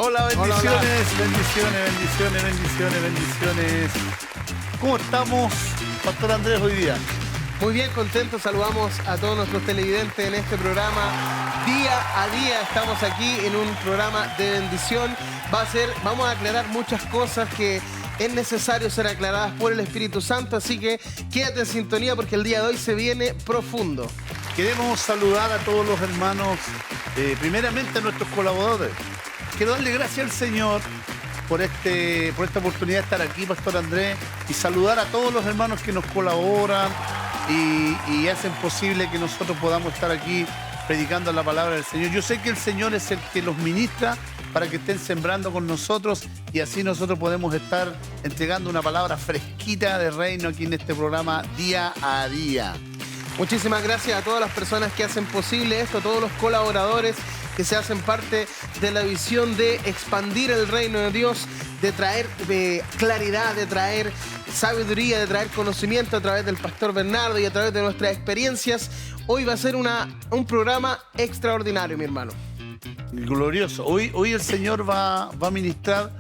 Hola, bendiciones, Hola, hola. bendiciones. ¿Cómo estamos, Pastor Andrés, hoy día? Muy bien, contentos. Saludamos a todos nuestros televidentes en este programa. Día a día estamos aquí en un programa de bendición. Vamos a aclarar muchas cosas que es necesario ser aclaradas por el Espíritu Santo, así que quédate en sintonía porque el día de hoy se viene profundo. Queremos saludar a todos los hermanos, primeramente a nuestros colaboradores. Quiero darle gracias al Señor por esta oportunidad de estar aquí, Pastor Andrés, y saludar a todos los hermanos que nos colaboran y hacen posible que nosotros podamos estar aquí predicando la palabra del Señor. Yo sé que el Señor es el que los ministra para que estén sembrando con nosotros y así nosotros podemos estar entregando una palabra fresquita de reino aquí en este programa día a día. Muchísimas gracias a todas las personas que hacen posible esto, a todos los colaboradores que se hacen parte de la visión de expandir el reino de Dios, de traer claridad, de traer sabiduría, de traer conocimiento a través del Pastor Bernardo y a través de nuestras experiencias. Hoy va a ser un programa extraordinario, mi hermano. Glorioso. Hoy el Señor va a ministrar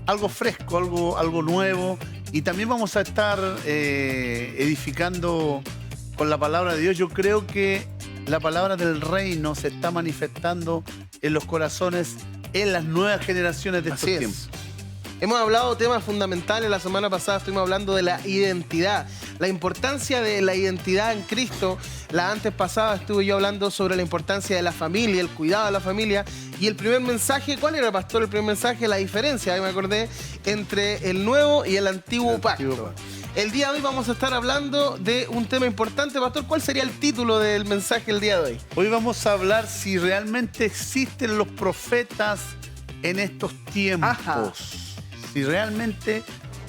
algo fresco, algo nuevo, y también vamos a estar edificando con la palabra de Dios. Yo creo que la palabra del reino se está manifestando en los corazones, en las nuevas generaciones de estos tiempos. Hemos hablado de temas fundamentales. La semana pasada estuvimos hablando de la identidad, la importancia de la identidad en Cristo. La antes pasada estuve yo hablando sobre la importancia de la familia, el cuidado de la familia. Y el primer mensaje, ¿cuál era, pastor? El primer mensaje, la diferencia, ahí me acordé, entre el nuevo y el antiguo pacto. El día de hoy vamos a estar hablando de un tema importante, pastor. ¿Cuál sería el título del mensaje el día de hoy? Hoy vamos a hablar si realmente existen los profetas en estos tiempos. Ajá. Si realmente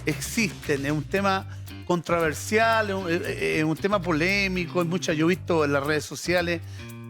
existen. Es un tema controversial, es un tema polémico. Yo he visto en las redes sociales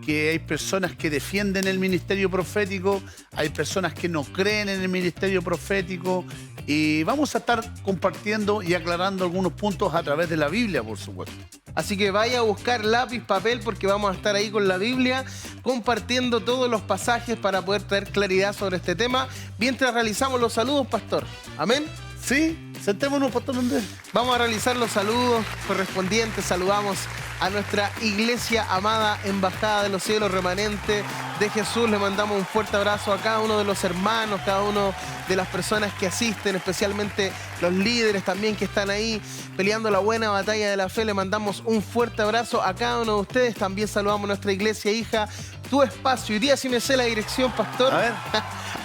que hay personas que defienden el ministerio profético, hay personas que no creen en el ministerio profético, y vamos a estar compartiendo y aclarando algunos puntos a través de la Biblia, por supuesto. Así que vaya a buscar lápiz, papel, porque vamos a estar ahí con la Biblia compartiendo todos los pasajes para poder traer claridad sobre este tema mientras realizamos los saludos, pastor. ¿Amén? Sí, sentémonos, Pastor Andrés. Vamos a realizar los saludos correspondientes. Saludamos a nuestra iglesia amada, Embajada de los Cielos, remanente de Jesús. Le mandamos un fuerte abrazo a cada uno de los hermanos, cada uno de las personas que asisten, especialmente los líderes también que están ahí peleando la buena batalla de la fe. Le mandamos un fuerte abrazo a cada uno de ustedes. También saludamos a nuestra iglesia hija, Tu Espacio. Hoy día sí me sé la dirección, pastor. A ver.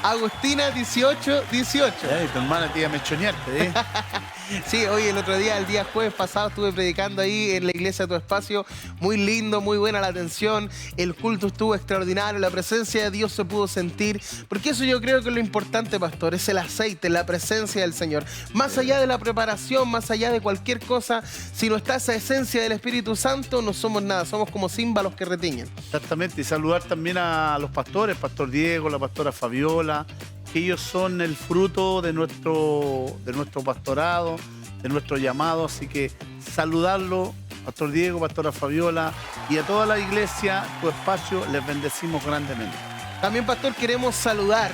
Agustina 1818. Tu hermana te iba a mechonearte, ¿eh? Sí, hoy el día jueves pasado estuve predicando ahí en la iglesia Tu Espacio. Muy lindo, muy buena la atención. El culto estuvo extraordinario. La presencia de Dios se pudo sentir. Porque eso yo creo que es lo importante, pastor. Es el aceite, la presencia del Señor. Más allá de la preparación, más allá de cualquier cosa, si no está esa esencia del Espíritu Santo, no somos nada. Somos como címbalos que retiñen. Exactamente. Y saludar también a los pastores, Pastor Diego, la pastora Fabiola, que ellos son el fruto de nuestro pastorado, de nuestro llamado. Así que saludarlo, Pastor Diego, pastora Fabiola, y a toda la iglesia, Tu Espacio, les bendecimos grandemente. También, pastor, queremos saludar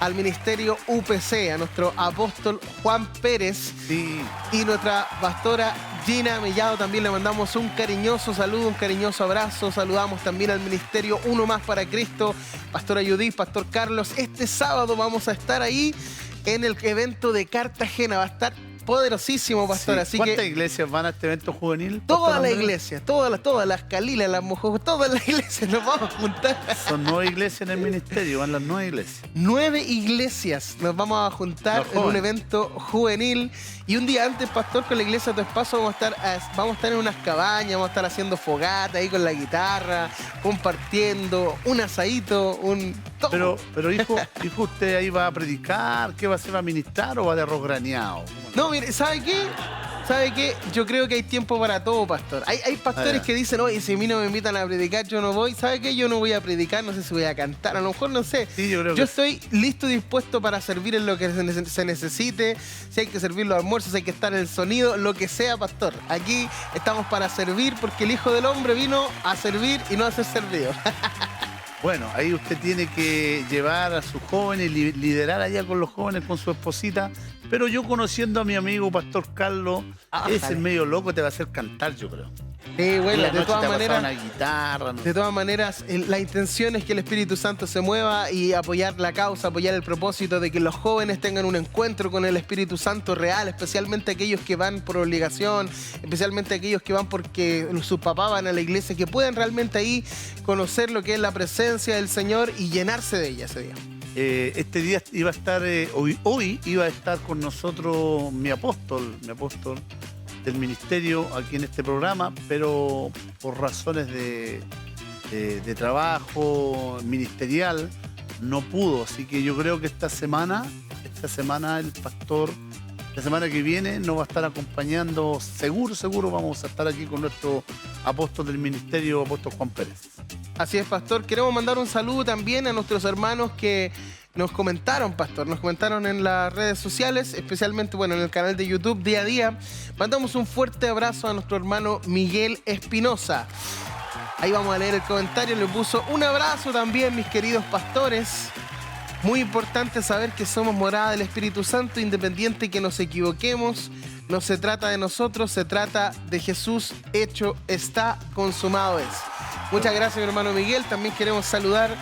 al ministerio UPC, a nuestro apóstol Juan Pérez, Sí. y nuestra pastora Gina Mellado. También le mandamos un cariñoso saludo, un cariñoso abrazo. Saludamos también al ministerio Uno Más para Cristo, pastora Judith, pastor Carlos. Este sábado vamos a estar ahí en el evento de Cartagena. Va a estar poderosísimo, pastor. Sí. Así ¿Cuántas que iglesias van a este evento juvenil? todas las iglesias, todas las Calilas, las Mojos, todas las iglesias nos vamos a juntar. Son 9 iglesias en el ministerio, van las 9 iglesias. 9 iglesias nos vamos a juntar en un evento juvenil. Y un día antes, pastor, con la iglesia Tu Espacio vamos a estar en unas cabañas, vamos a estar haciendo fogata ahí con la guitarra, compartiendo un asadito, todo. Pero hijo, ¿usted ahí va a predicar? ¿Qué va a hacer? ¿Va a ministrar o va de arroz graneado? No, mire, ¿sabe qué? ¿Sabe qué? Yo creo que hay tiempo para todo, pastor. Hay pastores que dicen, oye, si a mí no me invitan a predicar, yo no voy. ¿Sabe qué? Yo no voy a predicar, no sé si voy a cantar, a lo mejor no sé. Sí, yo creo yo que estoy listo y dispuesto para servir en lo que se necesite. Si hay que servir los almuerzos, si hay que estar en el sonido, lo que sea, pastor. Aquí estamos para servir porque el Hijo del Hombre vino a servir y no a ser servido. Bueno, ahí usted tiene que llevar a sus jóvenes, liderar allá con los jóvenes, con su esposita. Pero yo conociendo a mi amigo Pastor Carlos, ese medio loco te va a hacer cantar, yo creo. Sí, bueno, de todas maneras, una guitarra, ¿no? De todas maneras, la intención es que el Espíritu Santo se mueva y apoyar la causa, apoyar el propósito de que los jóvenes tengan un encuentro con el Espíritu Santo real, especialmente aquellos que van por obligación, especialmente aquellos que van porque sus papás van a la iglesia, que puedan realmente ahí conocer lo que es la presencia del Señor y llenarse de ella ese día. Este día iba a estar, hoy iba a estar con nosotros mi apóstol del ministerio aquí en este programa, pero por razones de trabajo ministerial no pudo. Así que yo creo que esta semana el pastor, la semana que viene nos va a estar acompañando, seguro vamos a estar aquí con nuestro apóstol del ministerio, apóstol Juan Pérez. Así es, pastor. Queremos mandar un saludo también a nuestros hermanos que nos comentaron, pastor. Nos comentaron en las redes sociales, especialmente, bueno, en el canal de YouTube Día a Día. Mandamos un fuerte abrazo a nuestro hermano Miguel Espinosa. Ahí vamos a leer el comentario. Le puso un abrazo también, mis queridos pastores. Muy importante saber que somos morada del Espíritu Santo, independiente que nos equivoquemos. No se trata de nosotros, se trata de Jesús. Hecho está, consumado es. Muchas gracias, mi hermano Miguel. También queremos saludar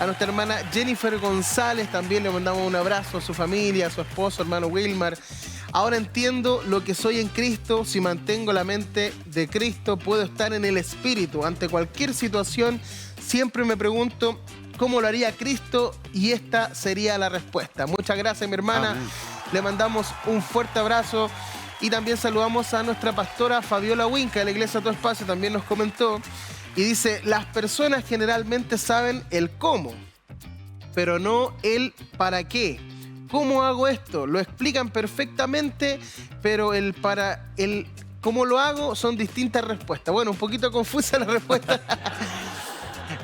a nuestra hermana Jennifer González. También le mandamos un abrazo a su familia, a su esposo, hermano Wilmar. Ahora entiendo lo que soy en Cristo. Si mantengo la mente de Cristo, puedo estar en el Espíritu. Ante cualquier situación, siempre me pregunto cómo lo haría Cristo y esta sería la respuesta. Muchas gracias, mi hermana. Amén. Le mandamos un fuerte abrazo. Y también saludamos a nuestra pastora Fabiola Winca de la Iglesia Tu Espacio. También nos comentó. Y dice, las personas generalmente saben el cómo, pero no el para qué. ¿Cómo hago esto? Lo explican perfectamente, pero el cómo lo hago son distintas respuestas. Bueno, un poquito confusa la respuesta,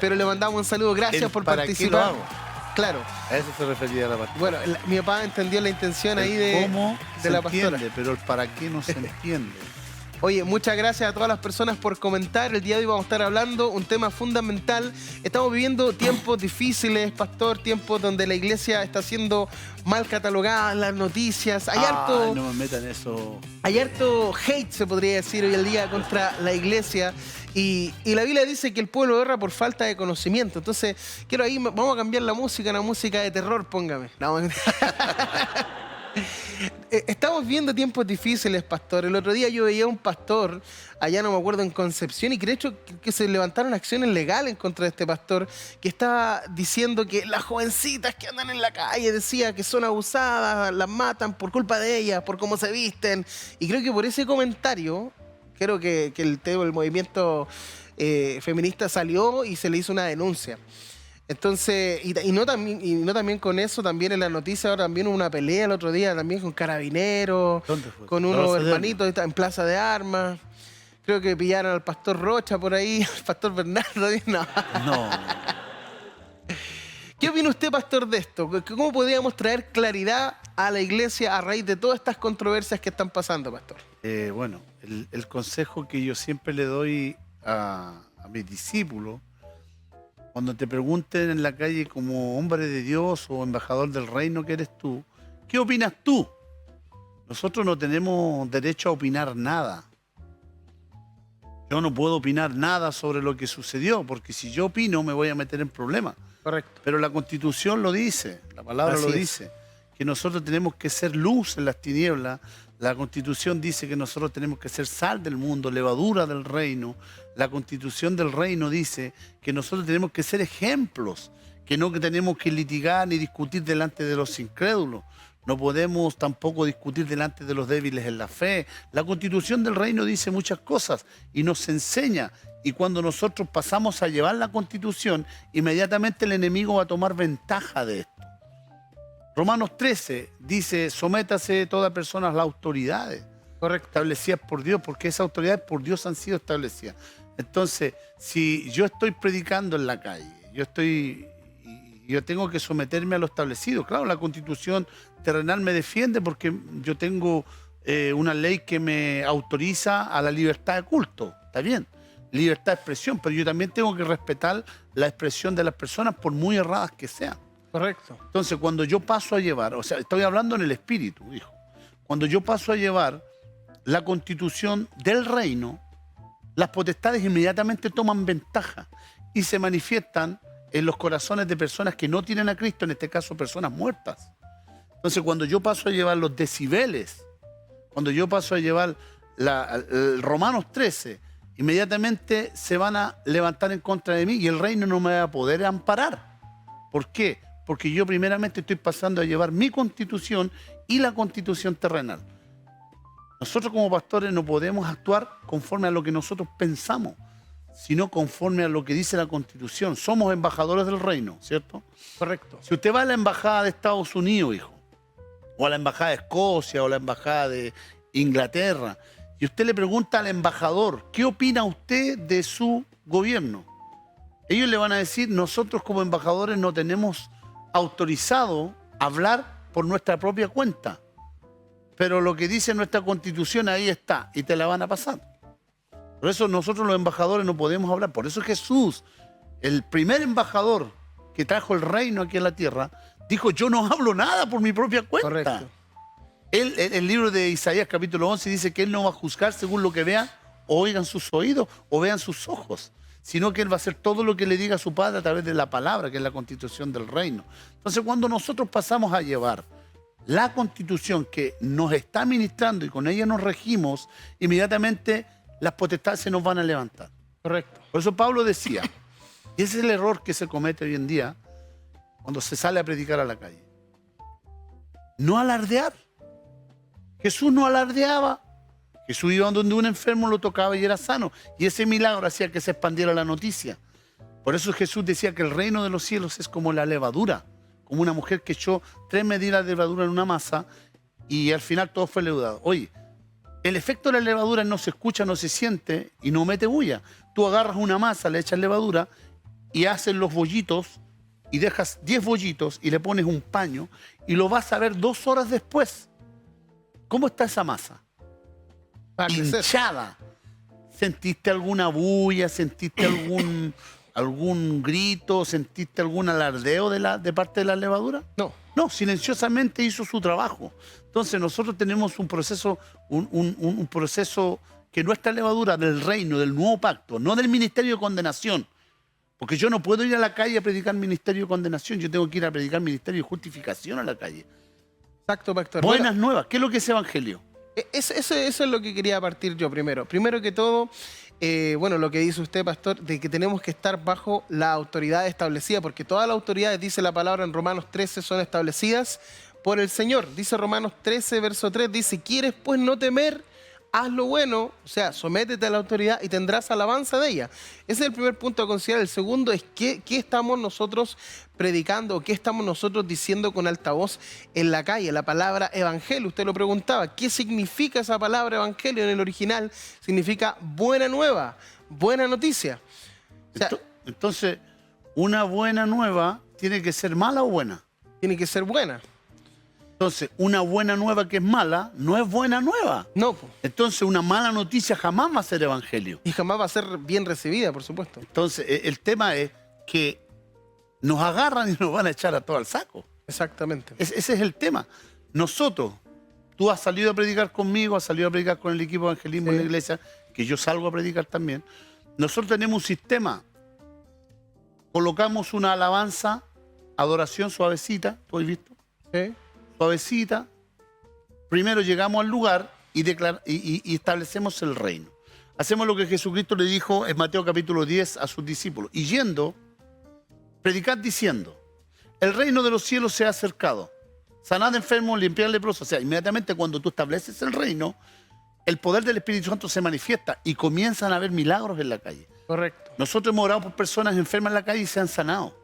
pero le mandamos un saludo. Gracias por participar. ¿Para qué lo hago? Claro. A eso se refería la pastora. Bueno, mi papá entendió la intención ahí de la pastora. Entiende, pero el para qué no se entiende. Oye, muchas gracias a todas las personas por comentar. El día de hoy vamos a estar hablando un tema fundamental. Estamos viviendo tiempos difíciles, pastor, tiempos donde la iglesia está siendo mal catalogada en las noticias. No me metan eso. Hay harto hate, se podría decir, hoy en día contra la iglesia. Y la Biblia dice que el pueblo erra por falta de conocimiento. Entonces, vamos a cambiar la música, una música de terror, póngame. No. Estamos viendo tiempos difíciles, pastor. El otro día yo veía a un pastor, allá no me acuerdo, en Concepción, y creo que se levantaron acciones legales en contra de este pastor, que estaba diciendo que las jovencitas que andan en la calle, decía que son abusadas, las matan por culpa de ellas, por cómo se visten. Y creo que por ese comentario, creo que el movimiento feminista salió y se le hizo una denuncia. Entonces, y no también con eso, también en la noticia ahora también hubo una pelea el otro día también con carabineros, con unos hermanitos en Plaza de Armas. Creo que pillaron al pastor Rocha por ahí, al pastor Bernardo. No. ¿Qué opina usted, pastor, de esto? ¿Cómo podríamos traer claridad a la iglesia a raíz de todas estas controversias que están pasando, pastor? Bueno, el consejo que yo siempre le doy a mis discípulos, cuando te pregunten en la calle como hombre de Dios o embajador del reino que eres tú, ¿qué opinas tú? Nosotros no tenemos derecho a opinar nada. Yo no puedo opinar nada sobre lo que sucedió, porque si yo opino me voy a meter en problemas. Correcto. Pero la Constitución lo dice, la palabra lo dice, que nosotros tenemos que ser luz en las tinieblas. La Constitución dice que nosotros tenemos que ser sal del mundo, levadura del reino. La Constitución del reino dice que nosotros tenemos que ser ejemplos, que no tenemos que litigar ni discutir delante de los incrédulos. No podemos tampoco discutir delante de los débiles en la fe. La Constitución del reino dice muchas cosas y nos enseña. Y cuando nosotros pasamos a llevar la Constitución, inmediatamente el enemigo va a tomar ventaja de esto. Romanos 13 dice, sométase toda persona a las autoridades. Correcto. Establecidas por Dios, porque esas autoridades por Dios han sido establecidas. Entonces, si yo estoy predicando en la calle, yo tengo que someterme a lo establecido. Claro, la Constitución terrenal me defiende porque yo tengo una ley que me autoriza a la libertad de culto. Está bien. libertad de expresión, pero yo también tengo que respetar la expresión de las personas por muy erradas que sean. Correcto. Entonces, cuando yo paso a llevar, o sea, estoy hablando en el espíritu, hijo. Cuando yo paso a llevar la constitución del reino, las potestades inmediatamente toman ventaja y se manifiestan en los corazones de personas que no tienen a Cristo, en este caso personas muertas. Entonces, cuando yo paso a llevar los decibeles, cuando yo paso a llevar el Romanos 13, inmediatamente se van a levantar en contra de mí y el reino no me va a poder amparar. ¿Por qué? Porque yo primeramente estoy pasando a llevar mi constitución y la constitución terrenal. Nosotros como pastores no podemos actuar conforme a lo que nosotros pensamos, sino conforme a lo que dice la Constitución. Somos embajadores del reino, ¿cierto? Correcto. Si usted va a la embajada de Estados Unidos, hijo, o a la embajada de Escocia, o a la embajada de Inglaterra, y usted le pregunta al embajador, ¿qué opina usted de su gobierno? Ellos le van a decir, nosotros como embajadores no tenemos autorizado hablar por nuestra propia cuenta, pero lo que dice nuestra Constitución ahí está, y te la van a pasar. Por eso nosotros los embajadores no podemos hablar. Por eso Jesús, el primer embajador que trajo el reino aquí en la tierra, dijo, yo no hablo nada por mi propia cuenta. Correcto. El libro de Isaías capítulo 11 dice que Él no va a juzgar según lo que vean o oigan sus oídos o vean sus ojos, sino que Él va a hacer todo lo que le diga a su Padre a través de la palabra, que es la constitución del reino. Entonces, cuando nosotros pasamos a llevar la constitución que nos está ministrando y con ella nos regimos, inmediatamente las potestades se nos van a levantar. Correcto. Por eso Pablo decía, y ese es el error que se comete hoy en día cuando se sale a predicar a la calle. No alardear. Jesús no alardeaba. Jesús iba donde un enfermo lo tocaba y era sano. Y ese milagro hacía que se expandiera la noticia. Por eso Jesús decía que el reino de los cielos es como la levadura, como una mujer que echó 3 medidas de levadura en una masa y al final todo fue leudado. Oye, el efecto de la levadura no se escucha, no se siente y no mete bulla. Tú agarras una masa, le echas levadura y haces los bollitos y dejas 10 bollitos y le pones un paño y lo vas a ver 2 horas después. ¿Cómo está esa masa? Hinchada. ¿Sentiste alguna bulla? ¿Sentiste algún grito? ¿Sentiste algún alardeo de parte de la levadura? No. No, silenciosamente hizo su trabajo. Entonces nosotros tenemos un proceso, un proceso que nuestra levadura del reino, del nuevo pacto, no del ministerio de condenación. Porque yo no puedo ir a la calle a predicar ministerio de condenación, yo tengo que ir a predicar ministerio de justificación a la calle. Exacto, pastor. Buenas nuevas. ¿Qué es lo que es evangelio? Eso es lo que quería partir yo primero. Primero que todo, lo que dice usted, pastor, de que tenemos que estar bajo la autoridad establecida, porque todas las autoridades, dice la palabra en Romanos 13, son establecidas por el Señor. Dice Romanos 13, verso 3, dice, ¿quieres pues no temer? Haz lo bueno, o sea, sométete a la autoridad y tendrás alabanza de ella. Ese es el primer punto a considerar. El segundo es qué estamos nosotros predicando o qué estamos nosotros diciendo con altavoz en la calle. La palabra evangelio, usted lo preguntaba, ¿qué significa esa palabra evangelio? En el original significa buena nueva, buena noticia. O sea, entonces, ¿una buena nueva tiene que ser mala o buena? Tiene que ser buena. Entonces, una buena nueva que es mala, no es buena nueva. No, po. Entonces, una mala noticia jamás va a ser evangelio. Y jamás va a ser bien recibida, por supuesto. Entonces, el tema es que nos agarran y nos van a echar a todo al saco. Exactamente. Ese es el tema. Nosotros, tú has salido a predicar conmigo, has salido a predicar con el equipo de evangelismo en la iglesia, que yo salgo a predicar también. Nosotros tenemos un sistema. Colocamos una alabanza, adoración suavecita, ¿tú has visto? Sí. Suavecita. Primero llegamos al lugar y establecemos el reino. Hacemos lo que Jesucristo le dijo en Mateo capítulo 10 a sus discípulos. Y yendo, predicad diciendo, el reino de los cielos se ha acercado. Sanad enfermos, limpiad leprosos. O sea, inmediatamente cuando tú estableces el reino, el poder del Espíritu Santo se manifiesta y comienzan a haber milagros en la calle. Correcto. Nosotros hemos orado por personas enfermas en la calle y se han sanado.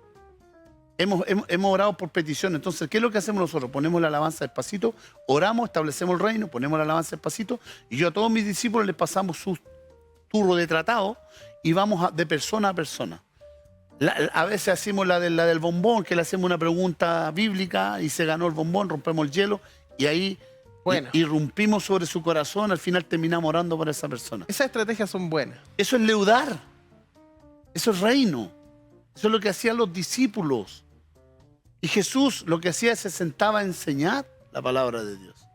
Hemos orado por peticiones. Entonces, ¿qué es lo que hacemos nosotros? Ponemos la alabanza despacito, oramos, establecemos el reino, ponemos la alabanza despacito y yo a todos mis discípulos les pasamos su turro de tratado y vamos de persona a persona. A veces hacemos la del bombón, que le hacemos una pregunta bíblica y se ganó el bombón, rompemos el hielo y ahí Bueno, irrumpimos sobre su corazón, al final terminamos orando por esa persona. esas estrategias son buenas. Eso es leudar. Eso es reino. Eso es lo que hacían los discípulos. Y Jesús lo que hacía es se sentaba a enseñar la palabra de Dios.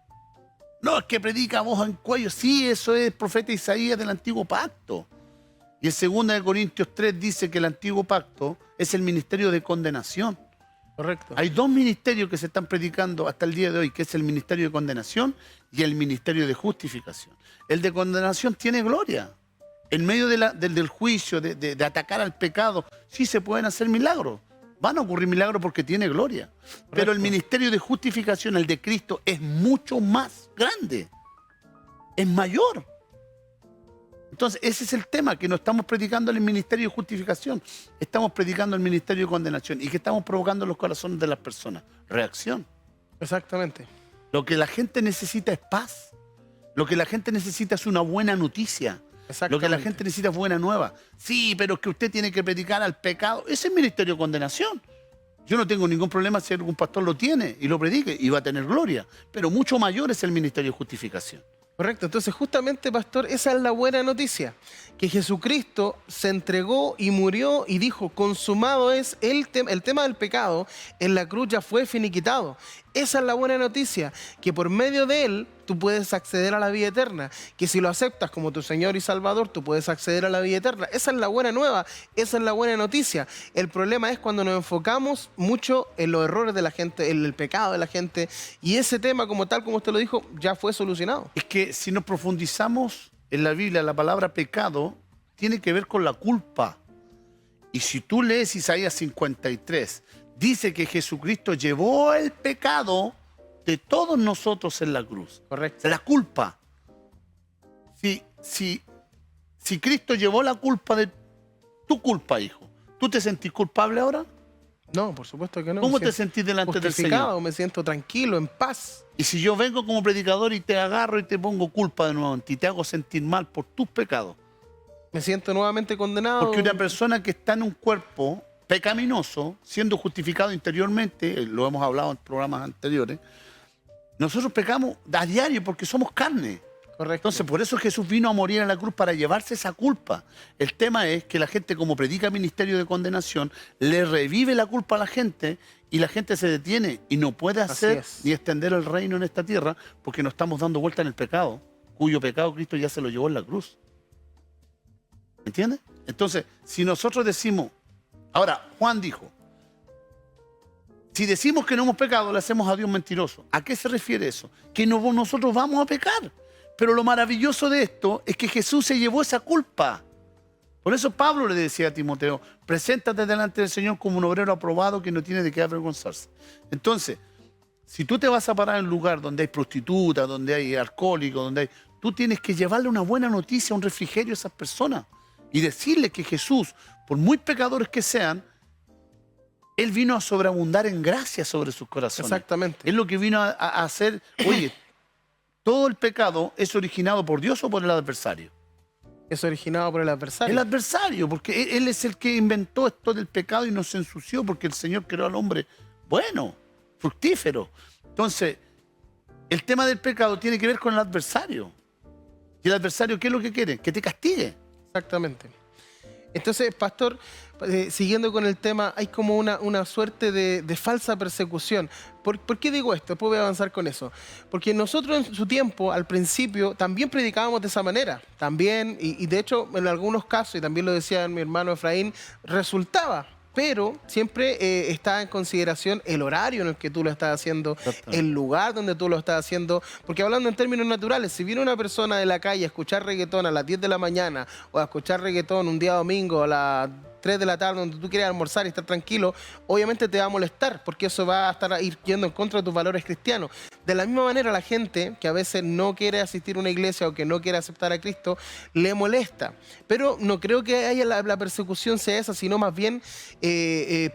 No, es que predica voz en cuello. Sí, eso es el profeta Isaías del Antiguo Pacto. Y en 2 Corintios 3 dice que el Antiguo Pacto es el ministerio de condenación. Correcto. Hay dos ministerios que se están predicando hasta el día de hoy, que es el ministerio de condenación y el ministerio de justificación. El de condenación tiene gloria. En medio del juicio, de atacar al pecado, sí se pueden hacer milagros. Van a ocurrir milagros porque tiene gloria. Correcto. Pero el ministerio de justificación, el de Cristo, es mucho más grande. Es mayor. Entonces, ese es el tema, que no estamos predicando el ministerio de justificación. Estamos predicando el ministerio de condenación. ¿Y que estamos provocando en los corazones de las personas? Reacción. Exactamente. Lo que la gente necesita es paz. Lo que la gente necesita es una buena noticia. Lo que la gente necesita es buena nueva. Sí, pero es que usted tiene que predicar al pecado. Ese es el ministerio de condenación. Yo no tengo ningún problema si algún pastor lo tiene y lo predique y va a tener gloria. Pero mucho mayor es el ministerio de justificación. Correcto. Entonces, justamente, pastor, esa es la buena noticia. Que Jesucristo se entregó y murió y dijo, consumado es el tema del pecado, en la cruz ya fue finiquitado. Esa es la buena noticia, que por medio de él tú puedes acceder a la vida eterna, que si lo aceptas como tu Señor y Salvador, tú puedes acceder a la vida eterna. Esa es la buena nueva, esa es la buena noticia. El problema es cuando nos enfocamos mucho en los errores de la gente, en el pecado de la gente, y ese tema como tal, como usted lo dijo, ya fue solucionado. Es que si nos profundizamos en la Biblia, la palabra pecado tiene que ver con la culpa. Y si tú lees Isaías 53, dice que Jesucristo llevó el pecado de todos nosotros en la cruz. Correcto. La culpa. Si Cristo llevó la culpa de tu culpa, hijo, ¿tú te sentís culpable ahora? No, por supuesto que no. ¿Cómo te sentís delante del Señor? Me siento tranquilo, en paz. Y si yo vengo como predicador y te agarro y te pongo culpa de nuevo en ti, te hago sentir mal por tus pecados. Me siento nuevamente condenado. Porque una persona que está en un cuerpo pecaminoso, siendo justificado interiormente, lo hemos hablado en programas anteriores, nosotros pecamos a diario porque somos carne. Correcto. Entonces, por eso Jesús vino a morir en la cruz, para llevarse esa culpa. El tema es que la gente, como predica ministerio de condenación, le revive la culpa a la gente y la gente se detiene y no puede hacer ni extender el reino en esta tierra porque nos estamos dando vuelta en el pecado, cuyo pecado Cristo ya se lo llevó en la cruz. ¿Me entiendes? Entonces, si nosotros decimos... Ahora, Juan dijo, si decimos que no hemos pecado, le hacemos a Dios mentiroso. ¿A qué se refiere eso? Que nosotros vamos a pecar. Pero lo maravilloso de esto es que Jesús se llevó esa culpa. Por eso Pablo le decía a Timoteo, preséntate delante del Señor como un obrero aprobado que no tiene de qué avergonzarse. Entonces, si tú te vas a parar en un lugar donde hay prostitutas, donde hay alcohólicos, tú tienes que llevarle una buena noticia, un refrigerio a esas personas y decirle que Jesús, por muy pecadores que sean, Él vino a sobreabundar en gracia sobre sus corazones. Exactamente. Es lo que vino a hacer. Oye, ¿todo el pecado es originado por Dios o por el adversario? Es originado por el adversario. El adversario, porque Él es el que inventó esto del pecado y nos ensució, porque el Señor creó al hombre bueno, fructífero. Entonces, el tema del pecado tiene que ver con el adversario. ¿Y el adversario qué es lo que quiere? Que te castigue. Exactamente. Entonces, pastor, siguiendo con el tema, hay como una suerte de falsa persecución. ¿Por qué digo esto? Después voy a avanzar con eso. Porque nosotros en su tiempo, al principio, también predicábamos de esa manera. También, y de hecho, en algunos casos, y también lo decía mi hermano Efraín, resultaba. Pero siempre está en consideración el horario en el que tú lo estás haciendo, el lugar donde tú lo estás haciendo. Porque hablando en términos naturales, si viene una persona de la calle a escuchar reggaetón a las 10 de la mañana o a escuchar reggaetón un día domingo a las 3 de la tarde donde tú quieres almorzar y estar tranquilo, obviamente te va a molestar porque eso va a estar ir yendo en contra de tus valores cristianos. De la misma manera, la gente que a veces no quiere asistir a una iglesia o que no quiere aceptar a Cristo, le molesta. Pero no creo que haya la persecución sea esa, sino más bien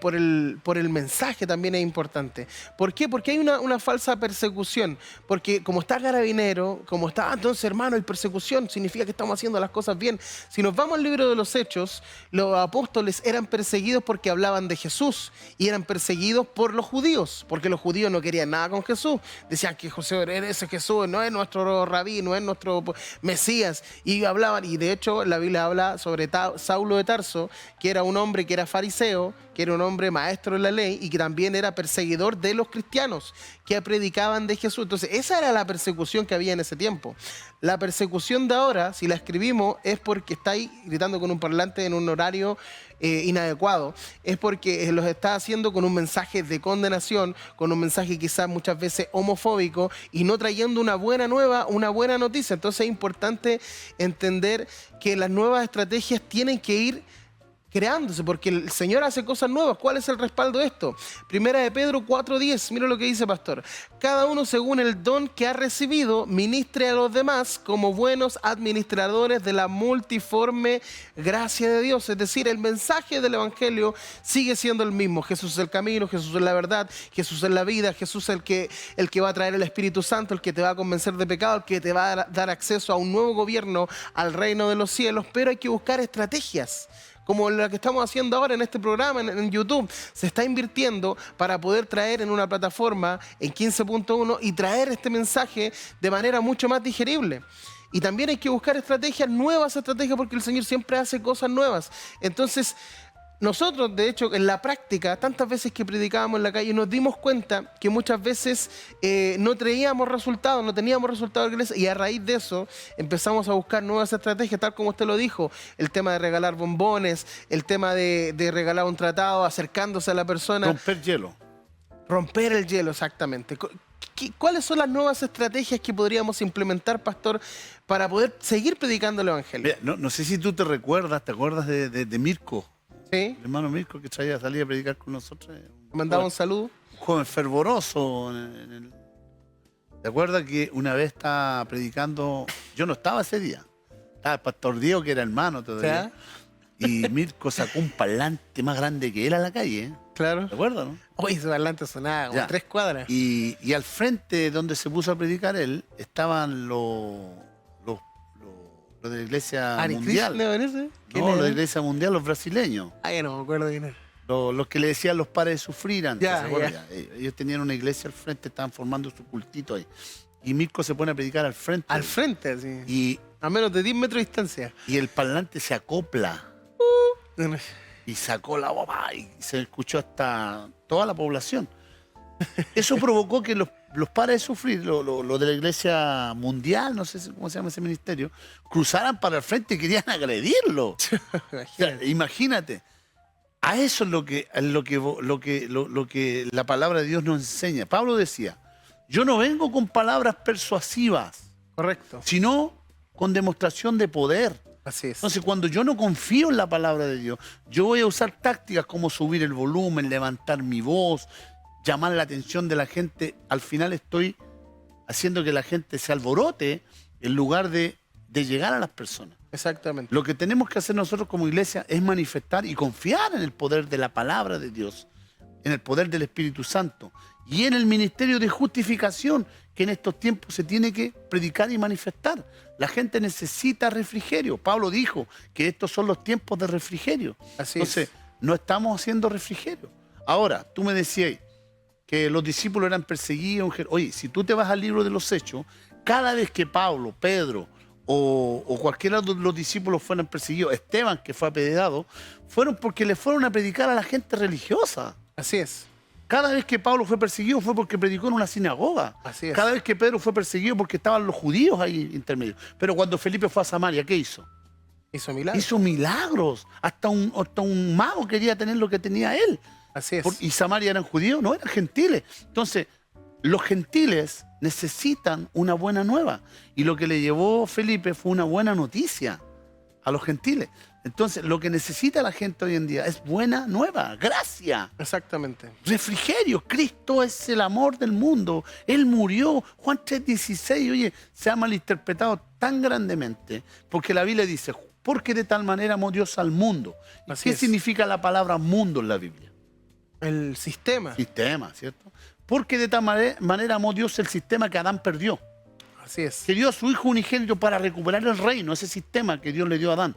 por el mensaje también es importante. ¿Por qué? Porque hay una falsa persecución. Porque como está carabinero, como está, entonces hermano, hay persecución, significa que estamos haciendo las cosas bien. Si nos vamos al libro de los Hechos, los apóstoles eran perseguidos porque hablaban de Jesús y eran perseguidos por los judíos, porque los judíos no querían nada con Jesús. decían que José ese Jesús no es nuestro rabí, no es nuestro Mesías. Y hablaban, y de hecho la Biblia habla sobre Saulo de Tarso, que era un hombre que era fariseo, que era un hombre maestro de la ley y que también era perseguidor de los cristianos que predicaban de Jesús. Entonces, esa era la persecución que había en ese tiempo. La persecución de ahora, si la escribimos, es porque estáis gritando con un parlante en un horario inadecuado. Es porque los está haciendo con un mensaje de condenación, con un mensaje quizás muchas veces homofóbico y no trayendo una buena nueva, una buena noticia. Entonces es importante entender que las nuevas estrategias tienen que ir creándose, porque el Señor hace cosas nuevas. ¿Cuál es el respaldo de esto? Primera de Pedro 4:10, mira lo que dice, pastor. Cada uno según el don que ha recibido, ministre a los demás como buenos administradores de la multiforme gracia de Dios. Es decir, el mensaje del Evangelio sigue siendo el mismo. Jesús es el camino, Jesús es la verdad, Jesús es la vida, Jesús es el que va a traer el Espíritu Santo, el que te va a convencer de pecado, el que te va a dar acceso a un nuevo gobierno, al reino de los cielos, pero hay que buscar estrategias como la que estamos haciendo ahora en este programa, en YouTube. Se está invirtiendo para poder traer en una plataforma, en 15.1, y traer este mensaje de manera mucho más digerible. Y también hay que buscar estrategias, nuevas estrategias, porque el Señor siempre hace cosas nuevas. Entonces, nosotros, de hecho, en la práctica, tantas veces que predicábamos en la calle, nos dimos cuenta que muchas veces no traíamos resultados, no teníamos resultados en la iglesia, y a raíz de eso empezamos a buscar nuevas estrategias, tal como usted lo dijo, el tema de regalar bombones, el tema de regalar un tratado, acercándose a la persona. Romper hielo. Romper el hielo, exactamente. ¿Cuáles son las nuevas estrategias que podríamos implementar, pastor, para poder seguir predicando el Evangelio? Mira, no sé si tú te acuerdas de Mirko. ¿Sí? El hermano Mirko, que salía a predicar con nosotros. Mandaba un saludo. Un joven fervoroso. ¿Te acuerdas que una vez estaba predicando? Yo no estaba ese día. Estaba el pastor Diego, que era hermano todavía. ¿Sí? Y Mirko sacó un parlante más grande que él a la calle. ¿Eh? Claro. ¿Te acuerdas, no? Oye, ese parlante sonaba como 3 cuadras. Y al frente donde se puso a predicar él, estaban los de la Iglesia Mundial. No, los de la Iglesia Mundial, los brasileños. Ay, no me acuerdo quién era. Los que le decían los pares de sufrir antes. Ya. Ellos tenían una iglesia al frente, estaban formando su cultito ahí. Y Mirko se pone a predicar al frente. Al frente, sí. Y a menos de 10 metros de distancia. Y el parlante se acopla. Y sacó la bomba y se escuchó hasta toda la población. Eso provocó que los pares de sufrir, los de la Iglesia Mundial, no sé cómo se llama ese ministerio, cruzaran para el frente y querían agredirlo. O sea, imagínate. A eso es lo que la palabra de Dios nos enseña. Pablo decía, yo no vengo con palabras persuasivas, correcto, sino con demostración de poder. Así es. Entonces, cuando yo no confío en la palabra de Dios, yo voy a usar tácticas como subir el volumen, levantar mi voz, llamar la atención de la gente. Al final estoy haciendo que la gente se alborote en lugar de llegar a las personas. Exactamente. Lo que tenemos que hacer nosotros como iglesia es manifestar y confiar en el poder de la palabra de Dios, en el poder del Espíritu Santo y en el ministerio de justificación que en estos tiempos se tiene que predicar y manifestar. La gente necesita refrigerio. Pablo dijo que estos son los tiempos de refrigerio. Así Entonces, es. no estamos haciendo refrigerio. Ahora, tú me decías que los discípulos eran perseguidos. Oye, si tú te vas al libro de los Hechos, cada vez que Pablo, Pedro o cualquiera de los discípulos fueron perseguidos, Esteban, que fue apedreado, fueron porque le fueron a predicar a la gente religiosa. Así es. Cada vez que Pablo fue perseguido fue porque predicó en una sinagoga. Así es. Cada vez que Pedro fue perseguido porque estaban los judíos ahí intermedios. Pero cuando Felipe fue a Samaria, ¿qué hizo? Hizo milagros. Hizo milagros. Hasta un mago quería tener lo que tenía él. Así es. ¿Y Samaria eran judíos? No, eran gentiles. Entonces, los gentiles necesitan una buena nueva. Y lo que le llevó Felipe fue una buena noticia a los gentiles. Entonces, lo que necesita la gente hoy en día es buena nueva, gracia. Exactamente. Refrigerio. Cristo es el amor del mundo. Él murió. Juan 3:16, oye, se ha malinterpretado tan grandemente. Porque la Biblia dice, porque de tal manera amó Dios al mundo. ¿Qué significa la palabra mundo en la Biblia? El sistema. Sistema, ¿cierto? Porque de tal manera amó Dios el sistema que Adán perdió. Así es. Que dio a su hijo unigénito para recuperar el reino, ese sistema que Dios le dio a Adán.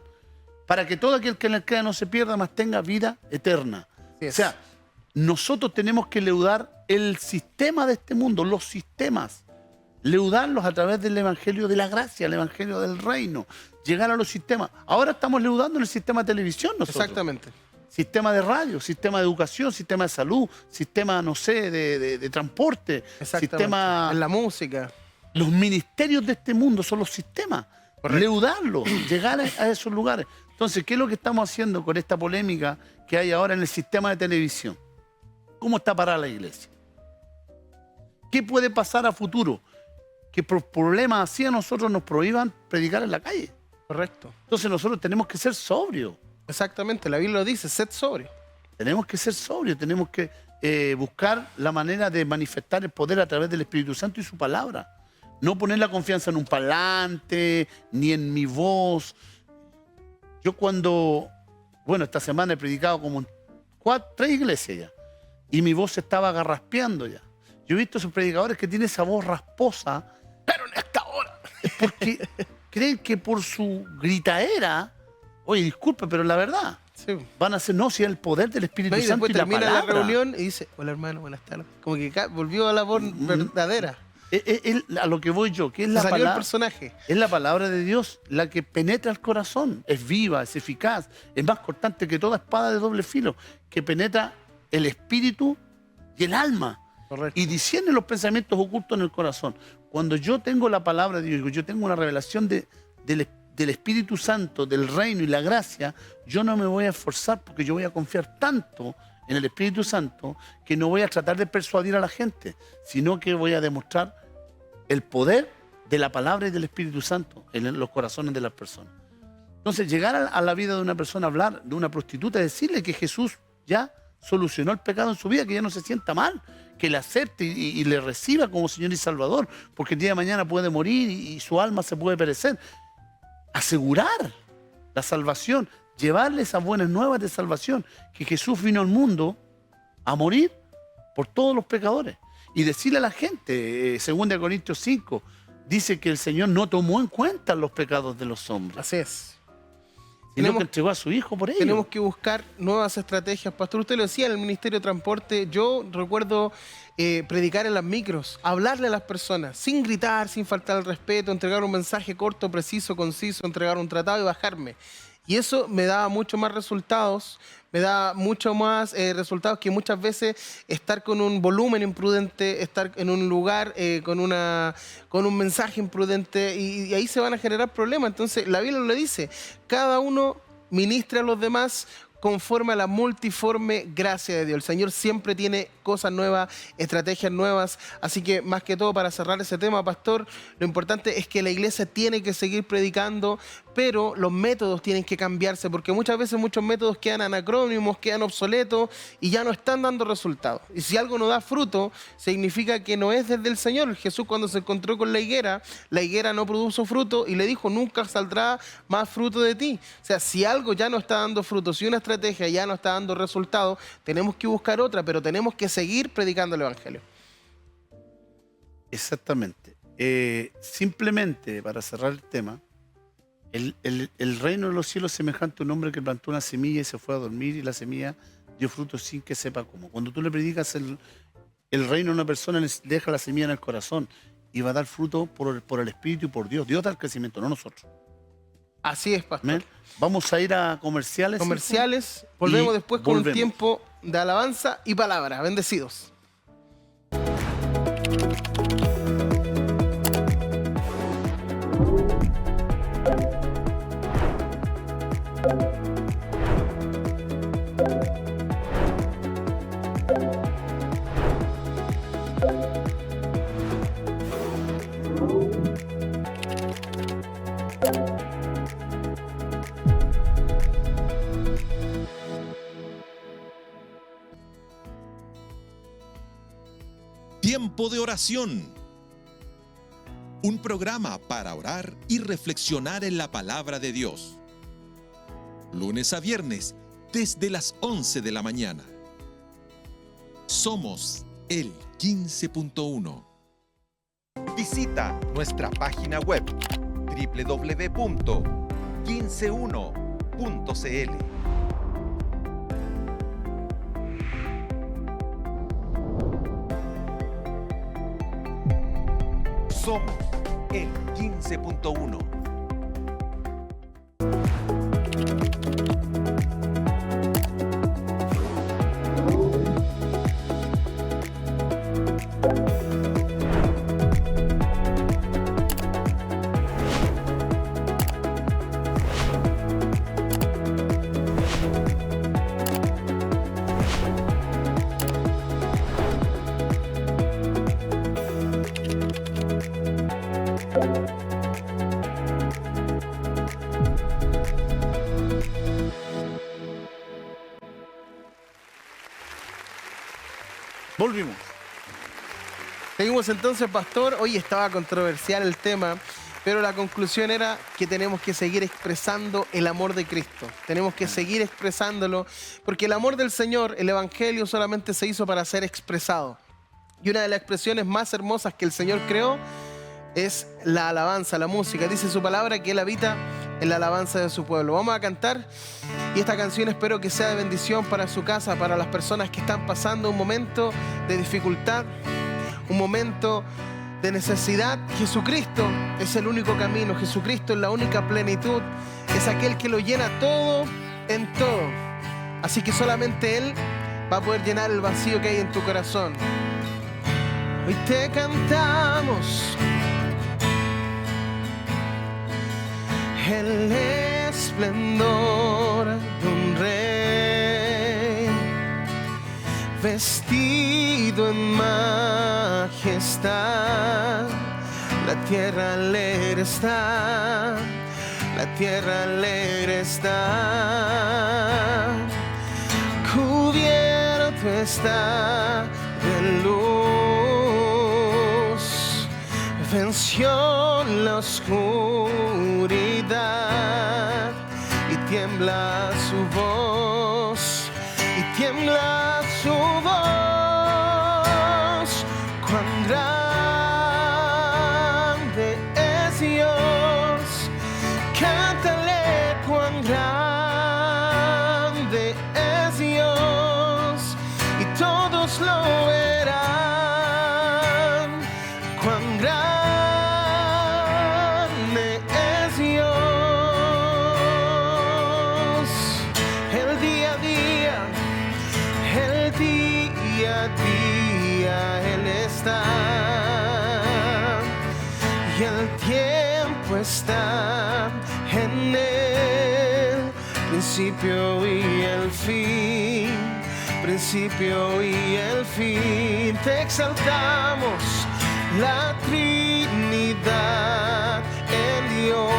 Para que todo aquel que en él crea no se pierda, mas tenga vida eterna. Así es. O sea, nosotros tenemos que leudar el sistema de este mundo, los sistemas. Leudarlos a través del evangelio de la gracia, el evangelio del reino. Llegar a los sistemas. Ahora estamos leudando en el sistema de televisión nosotros. Exactamente. Sistema de radio, sistema de educación, sistema de salud, sistema, no sé, de transporte, sistema... En la música. Los ministerios de este mundo son los sistemas. Correcto. Leudarlos, llegar a esos lugares. Entonces, ¿qué es lo que estamos haciendo con esta polémica que hay ahora en el sistema de televisión? ¿Cómo está parada la iglesia? ¿Qué puede pasar a futuro? Que por problemas así a nosotros nos prohíban predicar en la calle. Correcto. Entonces nosotros tenemos que ser sobrios. Exactamente, la Biblia lo dice, sed sobrio. Tenemos que ser sobrios, tenemos que buscar la manera de manifestar el poder a través del Espíritu Santo y su palabra. No poner la confianza en un parlante, ni en mi voz. Yo esta semana he predicado como en 3 iglesias ya, y mi voz se estaba agarraspeando ya. Yo he visto esos predicadores que tienen esa voz rasposa, pero en esta hora, es porque creen que por su gritaera, oye, disculpe, pero la verdad, sí, van a hacer, no, si es el poder del Espíritu Santo y la palabra. Termina la reunión y dice, hola hermano, buenas tardes. Como que volvió a la voz verdadera. A lo que voy yo, que es la salió palabra, el personaje. Es la palabra de Dios la que penetra el corazón, es viva, es eficaz, es más cortante que toda espada de doble filo, que penetra el espíritu y el alma. Correcto. Y discierne los pensamientos ocultos en el corazón. Cuando yo tengo la palabra de Dios, yo tengo una revelación del Espíritu Santo, del reino y la gracia, yo no me voy a esforzar porque yo voy a confiar tanto en el Espíritu Santo que no voy a tratar de persuadir a la gente, sino que voy a demostrar el poder de la palabra y del Espíritu Santo en los corazones de las personas. Entonces, llegar a la vida de una persona, hablar de una prostituta, decirle que Jesús ya solucionó el pecado en su vida, que ya no se sienta mal, que le acepte y le reciba como Señor y Salvador, porque el día de mañana puede morir y su alma se puede perecer. Asegurar la salvación, llevarle esas buenas nuevas de salvación, que Jesús vino al mundo a morir por todos los pecadores. Y decirle a la gente, 2 Corintios 5, dice que el Señor no tomó en cuenta los pecados de los hombres. Así es. Sino que entregó a su Hijo por ello. Tenemos que buscar nuevas estrategias. Pastor, usted lo decía en el Ministerio de Transporte. Yo recuerdo predicar en las micros, hablarle a las personas, sin gritar, sin faltar al respeto, entregar un mensaje corto, preciso, conciso, entregar un tratado y bajarme. Y eso me daba mucho más resultados, que muchas veces estar con un volumen imprudente, estar en un lugar con un mensaje imprudente, y ahí se van a generar problemas. Entonces la Biblia lo dice, cada uno ministra a los demás conforme a la multiforme gracia de Dios. El Señor siempre tiene cosas nuevas, estrategias nuevas. Así que, más que todo, para cerrar ese tema, pastor, lo importante es que la iglesia tiene que seguir predicando, pero los métodos tienen que cambiarse, porque muchas veces muchos métodos quedan anacrónimos, quedan obsoletos y ya no están dando resultados. Y si algo no da fruto, significa que no es desde el Señor. Jesús, cuando se encontró con la higuera no produjo fruto y le dijo, nunca saldrá más fruto de ti. O sea, si algo ya no está dando fruto, si una estrategia ya no está dando resultados, tenemos que buscar otra, pero tenemos que seguir predicando el Evangelio. Exactamente. Simplemente, para cerrar el tema, el reino de los cielos es semejante a un hombre que plantó una semilla y se fue a dormir, y la semilla dio fruto sin que sepa cómo. Cuando tú le predicas el reino a una persona, le deja la semilla en el corazón y va a dar fruto por el Espíritu y por Dios. Dios da el crecimiento, no nosotros. Así es, pastor. ¿Amén? Vamos a ir a comerciales. Volvemos después con un tiempo de alabanza y palabra. Bendecidos. Tiempo de oración. Un programa para orar y reflexionar en la palabra de Dios. Lunes a viernes, desde las 11 de la mañana. Somos el 15.1. Visita nuestra página web www.15.1.cl. Somos el 15.1. Volvimos. Seguimos entonces, pastor. Hoy estaba controversial el tema, pero la conclusión era que tenemos que seguir expresando el amor de Cristo. Tenemos que seguir expresándolo, porque el amor del Señor, el Evangelio, solamente se hizo para ser expresado. Y una de las expresiones más hermosas que el Señor creó es la alabanza, la música. Dice su palabra que Él habita en la alabanza de su pueblo. Vamos a cantar, y esta canción espero que sea de bendición para su casa, para las personas que están pasando un momento de dificultad, un momento de necesidad. Jesucristo es el único camino, Jesucristo es la única plenitud, es aquel que lo llena todo en todo. Así que solamente Él va a poder llenar el vacío que hay en tu corazón. Hoy te cantamos el esplendor de un rey, vestido en majestad. La tierra alegre está, la tierra alegre está, cubierto está de luz, venció la oscuridad y tiembla su voz, y tiembla su voz. Cuán grande es Dios, cántale cuán grande es Dios, y todos lo verán. Cuán grande es Dios. El día a día, el día a día Él está, y el tiempo está en Él, principio y el fin, principio y el fin. Te exaltamos, la Trinidad en Dios,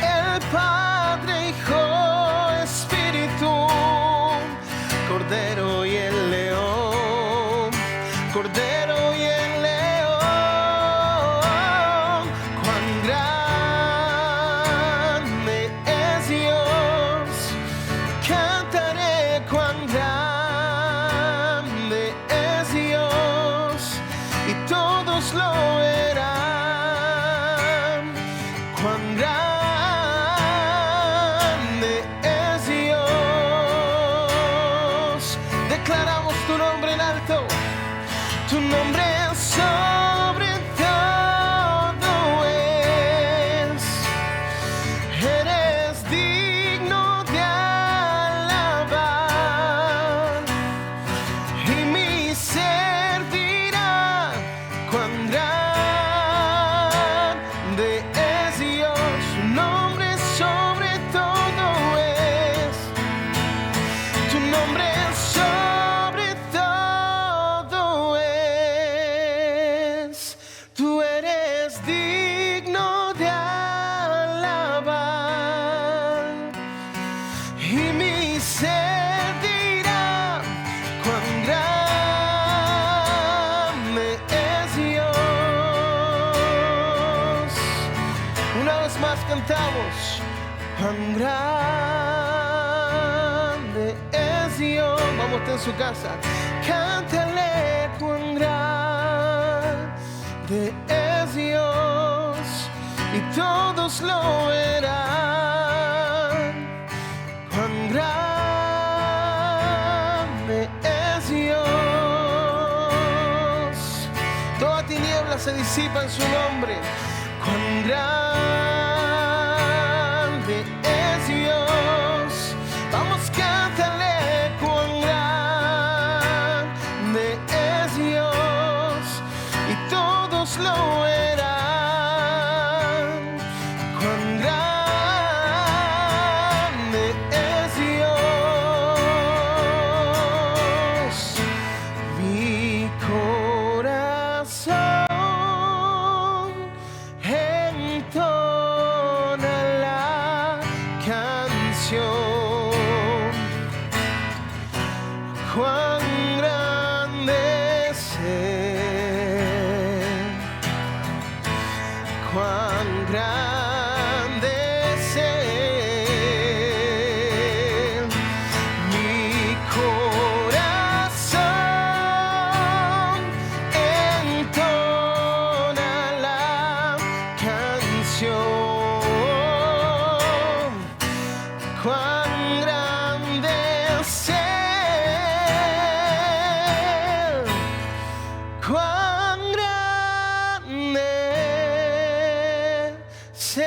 el Padre, Hijo, Espíritu, Cordero y el León, Cordero y el León. Cuán grande es Dios, cantaré cuán grande es Dios, y todos lo verán. Cuán grande es Dios. Declaramos tu nombre en alto, tu nombre sobre todo es. Eres digno de alabar, y mi ser dirá cuán grande es Dios. Su nombre sobre todo es, tu nombre sobre todo es. Tú eres digno de alabar, y mi ser dirá cuán grande es Dios. Una vez más cantamos, cuán grande es Dios. Vamos, está en su casa, cántale cuán grande es Dios, y todos lo verán. Cuán grande es Dios. Toda se disipa en su nombre. Cuán grande es Dios. Vamos, cántale, cuán grande es Dios. Y todos lo verán. Cuán grande es Dios. Mi corazón entona la canción. Cuán grande es Él. Cuán grande es Él. Mi corazón entona la canción. Cuán grande es Él. Cuán grande es Él.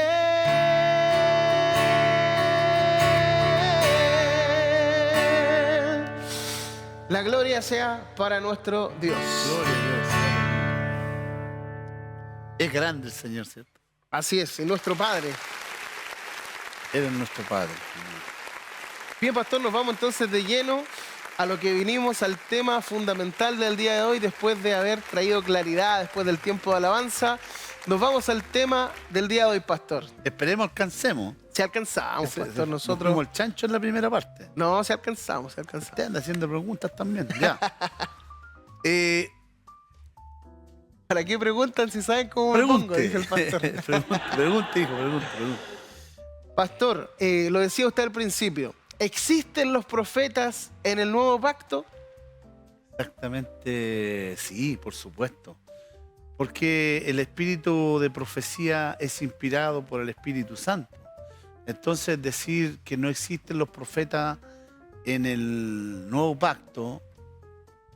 La gloria sea para nuestro Dios. Gloria a Dios. Es grande el Señor, ¿cierto? Así es, y nuestro Padre. Eres nuestro Padre. Bien, pastor, nos vamos entonces de lleno a lo que vinimos, al tema fundamental del día de hoy, después de haber traído claridad, después del tiempo de alabanza. Nos vamos al tema del día de hoy, pastor. Esperemos alcancemos. Si alcanzamos, pastor, nosotros... Como el chancho en la primera parte. No, si alcanzamos, si alcanzamos. Usted anda haciendo preguntas también. Ya. ¿Para qué preguntan si saben cómo me pongo? Pregunte. Dice el pastor. Pregunte, hijo, pregunte. Pastor, lo decía usted al principio. ¿Existen los profetas en el nuevo pacto? Exactamente, sí, por supuesto. Porque el espíritu de profecía es inspirado por el Espíritu Santo. Entonces, decir que no existen los profetas en el nuevo pacto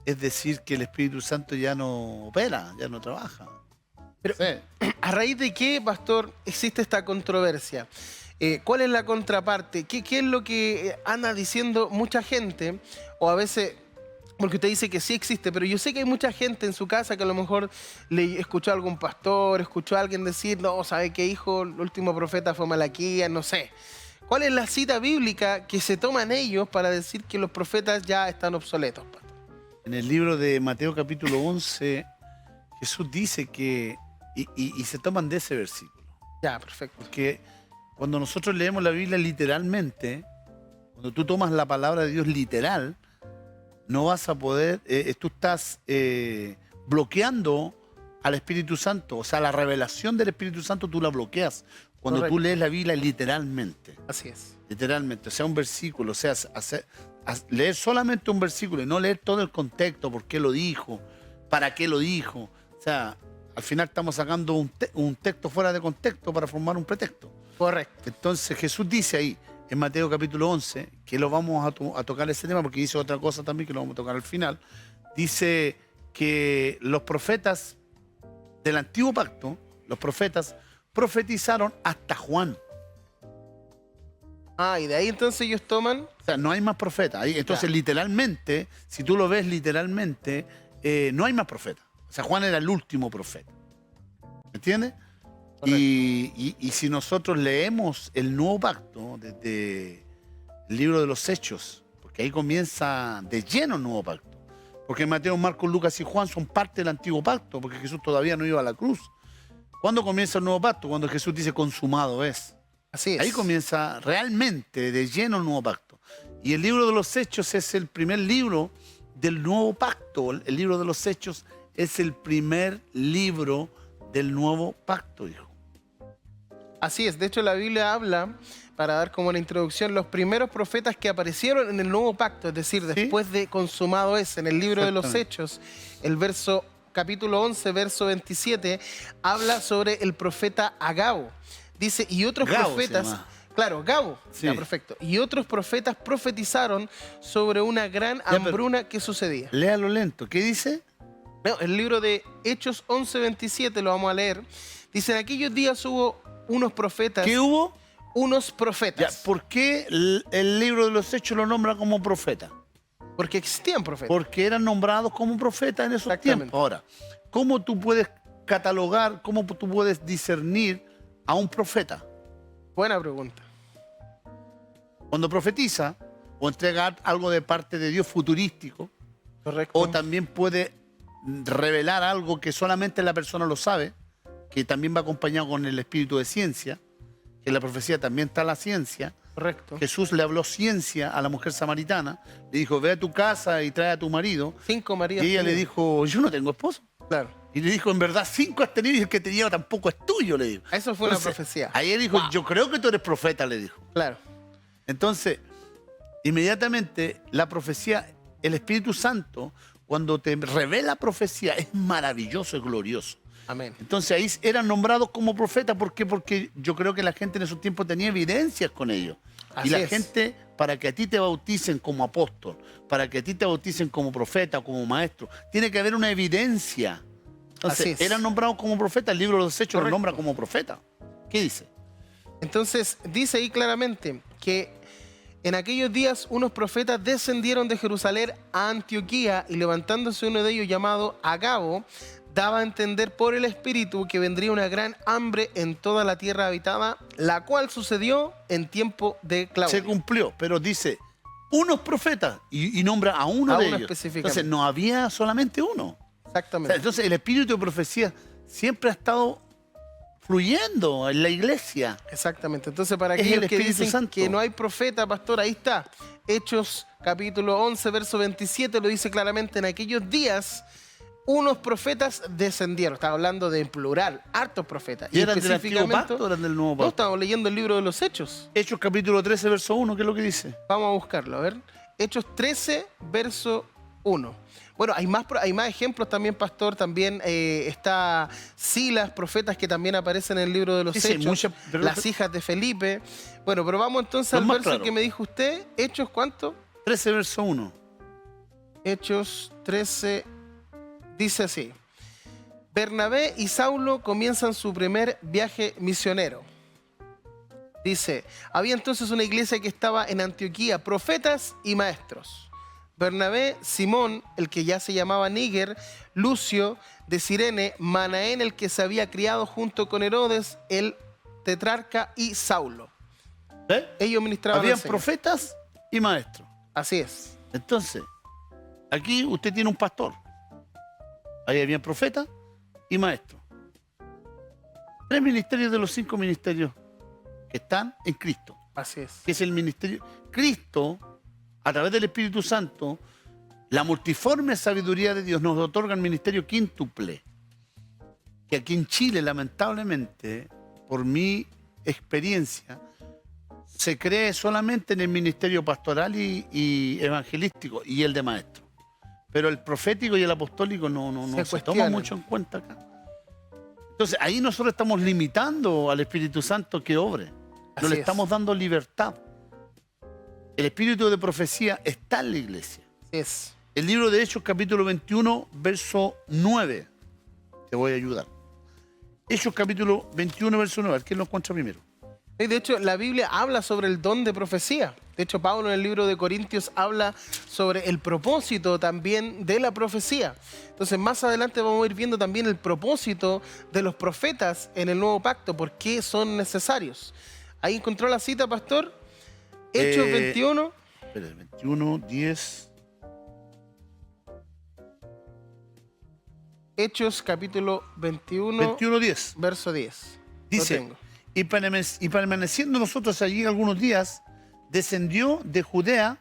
es decir que el Espíritu Santo ya no opera, ya no trabaja. Pero, ¿a raíz de qué, pastor, existe esta controversia? ¿Cuál es la contraparte? ¿Qué es lo que anda diciendo mucha gente? O a veces, porque usted dice que sí existe, pero yo sé que hay mucha gente en su casa que a lo mejor le escuchó a algún pastor, escuchó a alguien decir, no, ¿sabe qué, hijo? El último profeta fue Malaquías, no sé. ¿Cuál es la cita bíblica que se toman ellos para decir que los profetas ya están obsoletos, pastor? En el libro de Mateo capítulo 11, Jesús dice que, y se toman de ese versículo. Ya, perfecto. Porque cuando nosotros leemos la Biblia literalmente, cuando tú tomas la palabra de Dios literal, no vas a poder, tú estás bloqueando al Espíritu Santo. O sea, la revelación del Espíritu Santo tú la bloqueas cuando Correcto. tú lees la Biblia literalmente. Así es. Literalmente, o sea, un versículo, o sea, leer solamente un versículo y no leer todo el contexto, por qué lo dijo, para qué lo dijo. O sea, al final estamos sacando un texto fuera de contexto para formar un pretexto. Correcto. Entonces Jesús dice ahí, en Mateo capítulo 11, que lo vamos a tocar ese tema, porque dice otra cosa también que lo vamos a tocar al final. Dice que los profetas del antiguo pacto, los profetas, profetizaron hasta Juan. Ah, y de ahí entonces ellos toman... O sea, no hay más profetas. Entonces, Ya. literalmente, si tú lo ves literalmente, no hay más profetas. O sea, Juan era el último profeta. ¿Me entiendes? Y si nosotros leemos el nuevo pacto desde el libro de los Hechos, porque ahí comienza de lleno el nuevo pacto. Porque Mateo, Marcos, Lucas y Juan son parte del antiguo pacto, porque Jesús todavía no iba a la cruz. ¿Cuándo comienza el nuevo pacto? Cuando Jesús dice consumado es. Así es. Ahí comienza realmente de lleno el nuevo pacto. Y el libro de los Hechos es el primer libro del nuevo pacto. El libro de los Hechos es el primer libro del nuevo pacto, hijo. Así es. De hecho, la Biblia habla, para dar como una introducción, los primeros profetas que aparecieron en el nuevo pacto, es decir, después de consumado es, en el libro de los Hechos, el capítulo 11, verso 27, habla sobre el profeta Agabo. Dice, y otros Gabo profetas... Claro, Gabo, Sí. ya, perfecto. Y otros profetas profetizaron sobre una gran hambruna que sucedía. Léalo lento. ¿Qué dice? No, el libro de Hechos 11:27 lo vamos a leer. Dice, en aquellos días hubo unos profetas. ¿Qué hubo? Unos Ya, profetas. ¿por qué el libro de los Hechos lo nombra como profeta? Porque existían profetas. Porque eran nombrados como profetas en esos Exactamente. tiempos. Ahora, ¿cómo tú puedes catalogar, cómo tú puedes discernir a un profeta? Buena pregunta. Cuando profetiza o entrega algo de parte de Dios futurístico, Correcto. o también puede revelar algo que solamente la persona lo sabe, que también va acompañado con el espíritu de ciencia, que en la profecía también está la ciencia. Correcto. Jesús le habló ciencia a la mujer samaritana, le dijo, ve a tu casa y trae a tu marido. 5 maridos. Y ella le tenían. dijo, yo no tengo esposo. Claro. Y le dijo, en verdad, 5 has tenido y el que te lleva tampoco es tuyo, le dijo. Eso fue una profecía. Ahí él dijo, yo creo que tú eres profeta, le dijo. Claro. Entonces, inmediatamente la profecía, el Espíritu Santo, cuando te revela profecía, es maravilloso, es glorioso. Amén. Entonces ahí eran nombrados como profetas. ¿Por qué? Porque yo creo que la gente en esos tiempos tenía evidencias con ellos. Así Y la es. gente, para que a ti te bauticen como apóstol, para que a ti te bauticen como profeta o como maestro, tiene que haber una evidencia. Así Entonces, es. eran nombrados como profetas. El libro de los Hechos los Correcto. nombra como profeta. ¿Qué dice? Entonces, dice ahí claramente que en aquellos días unos profetas descendieron de Jerusalén a Antioquía y levantándose uno de ellos llamado Agabo, daba a entender por el Espíritu que vendría una gran hambre en toda la tierra habitada, la cual sucedió en tiempo de Claudio. Se cumplió, pero dice unos profetas y nombra a uno A de uno ellos. específicamente. Entonces no había solamente uno. O Exactamente. sea, entonces el espíritu de profecía siempre ha estado fluyendo en la iglesia. Exactamente. Entonces, para Es aquellos el que Espíritu dicen Santo. que no hay profeta, pastor, ahí está. Hechos capítulo 11, verso 27 lo dice claramente. En aquellos días, unos profetas descendieron. Está hablando de en plural, hartos profetas. ¿Y eran del antiguo pacto o eran del nuevo No, pacto? estamos leyendo el libro de los Hechos. Hechos capítulo 13, verso 1, ¿qué es lo que dice? Vamos a buscarlo, a ver. Hechos 13, verso 1. Bueno, hay más ejemplos también, pastor. También está Silas, profetas que también aparecen en el libro de los Sí, sí, Hechos. muchas, pero- Las hijas de Felipe. Bueno, pero vamos entonces Los al más verso claros. que me dijo usted. Hechos, ¿cuánto? 13, verso 1. Hechos 13, dice así. Bernabé y Saulo comienzan su primer viaje misionero. Dice, había entonces una iglesia que estaba en Antioquía, profetas y maestros. Bernabé, Simón, el que ya se llamaba Níger, Lucio de Cirene, Manaén, el que se había criado junto con Herodes, el tetrarca, y Saulo. ¿Ves? Ellos ministraban Habían al Señor. profetas y maestros. Así es. Entonces, aquí usted tiene un pastor. Ahí habían profetas y maestros. 3 ministerios de los 5 ministerios que están en Cristo. Así es. Que es el ministerio. Cristo, a través del Espíritu Santo, la multiforme sabiduría de Dios nos otorga el ministerio quíntuple. Que aquí en Chile, lamentablemente, por mi experiencia, se cree solamente en el ministerio pastoral y evangelístico y el de maestro. Pero el profético y el apostólico no se toma cuestionan. mucho en cuenta acá. Entonces, ahí nosotros estamos limitando al Espíritu Santo que obre. No Así le es. estamos dando libertad. El espíritu de profecía está en la iglesia. Así es. El libro de Hechos, capítulo 21, verso 9. Te voy a ayudar. Hechos, capítulo 21, verso 9. ¿Quién lo encuentra primero? Y de hecho, la Biblia habla sobre el don de profecía. De hecho, Pablo en el libro de Corintios habla sobre el propósito también de la profecía. Entonces, más adelante vamos a ir viendo también el propósito de los profetas en el nuevo pacto, por qué son necesarios. Ahí encontró la cita, pastor. Hechos 21. Espera, 21, 10. Hechos capítulo 21, 21, 10. verso 10. Lo Dice, tengo. y permaneciendo nosotros allí algunos días, descendió de Judea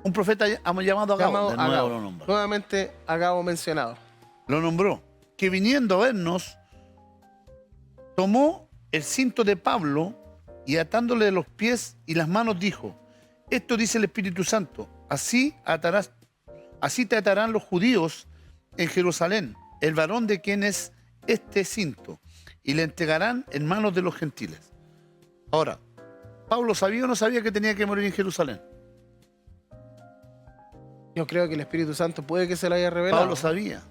un profeta llamado Agabo. Llamado De nuevo Agabo. lo nombra. Nuevamente Agabo mencionado. Lo nombró, que viniendo a vernos, tomó el cinto de Pablo y atándole los pies y las manos dijo, esto dice el Espíritu Santo, así te atarán los judíos en Jerusalén, el varón de quien es este cinto, y le entregarán en manos de los gentiles. Ahora, ¿Pablo sabía o no sabía que tenía que morir en Jerusalén? Yo creo que el Espíritu Santo puede que se lo haya revelado. Pablo sabía.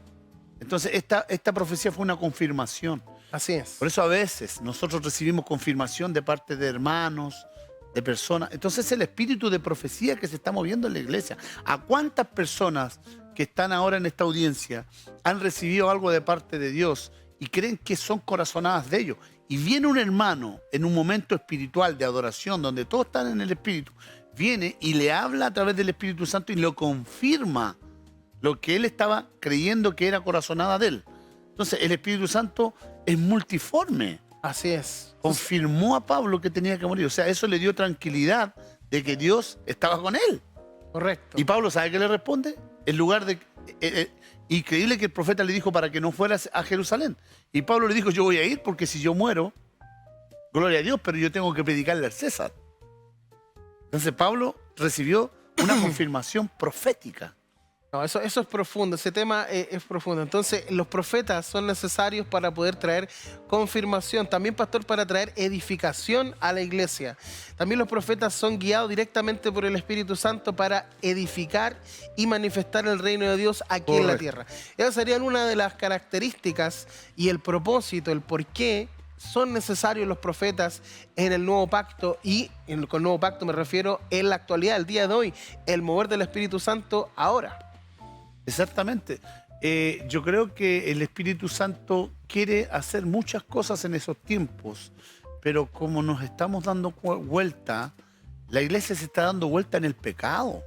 Entonces esta profecía fue una confirmación. Así es. Por eso a veces nosotros recibimos confirmación de parte de hermanos, de personas. Entonces el espíritu de profecía que se está moviendo en la iglesia. ¿A cuántas personas que están ahora en esta audiencia han recibido algo de parte de Dios y creen que son corazonadas de ellos? Y viene un hermano en un momento espiritual de adoración donde todos están en el espíritu, viene y le habla a través del Espíritu Santo y lo confirma lo que él estaba creyendo que era corazonada de él. Entonces el Espíritu Santo es multiforme. Así es. Confirmó a Pablo que tenía que morir. O sea, eso le dio tranquilidad de que Dios estaba con él. Correcto. Y Pablo, ¿sabe qué le responde? En lugar de... increíble que el profeta le dijo para que no fueras a Jerusalén. Y Pablo le dijo, yo voy a ir porque si yo muero, gloria a Dios, pero yo tengo que predicarle al César. Entonces Pablo recibió una confirmación profética. No, eso es profundo, ese tema es profundo. Entonces, los profetas son necesarios para poder traer confirmación. También, pastor, para traer edificación a la iglesia. También los profetas son guiados directamente por el Espíritu Santo para edificar y manifestar el reino de Dios aquí en la tierra. Esas serían una de las características y el propósito, el por qué son necesarios los profetas en el nuevo pacto. Y con nuevo pacto me refiero en la actualidad, el día de hoy, el mover del Espíritu Santo ahora. Exactamente. Yo creo que el Espíritu Santo quiere hacer muchas cosas en esos tiempos, pero como nos estamos dando vuelta, la iglesia se está dando vuelta en el pecado.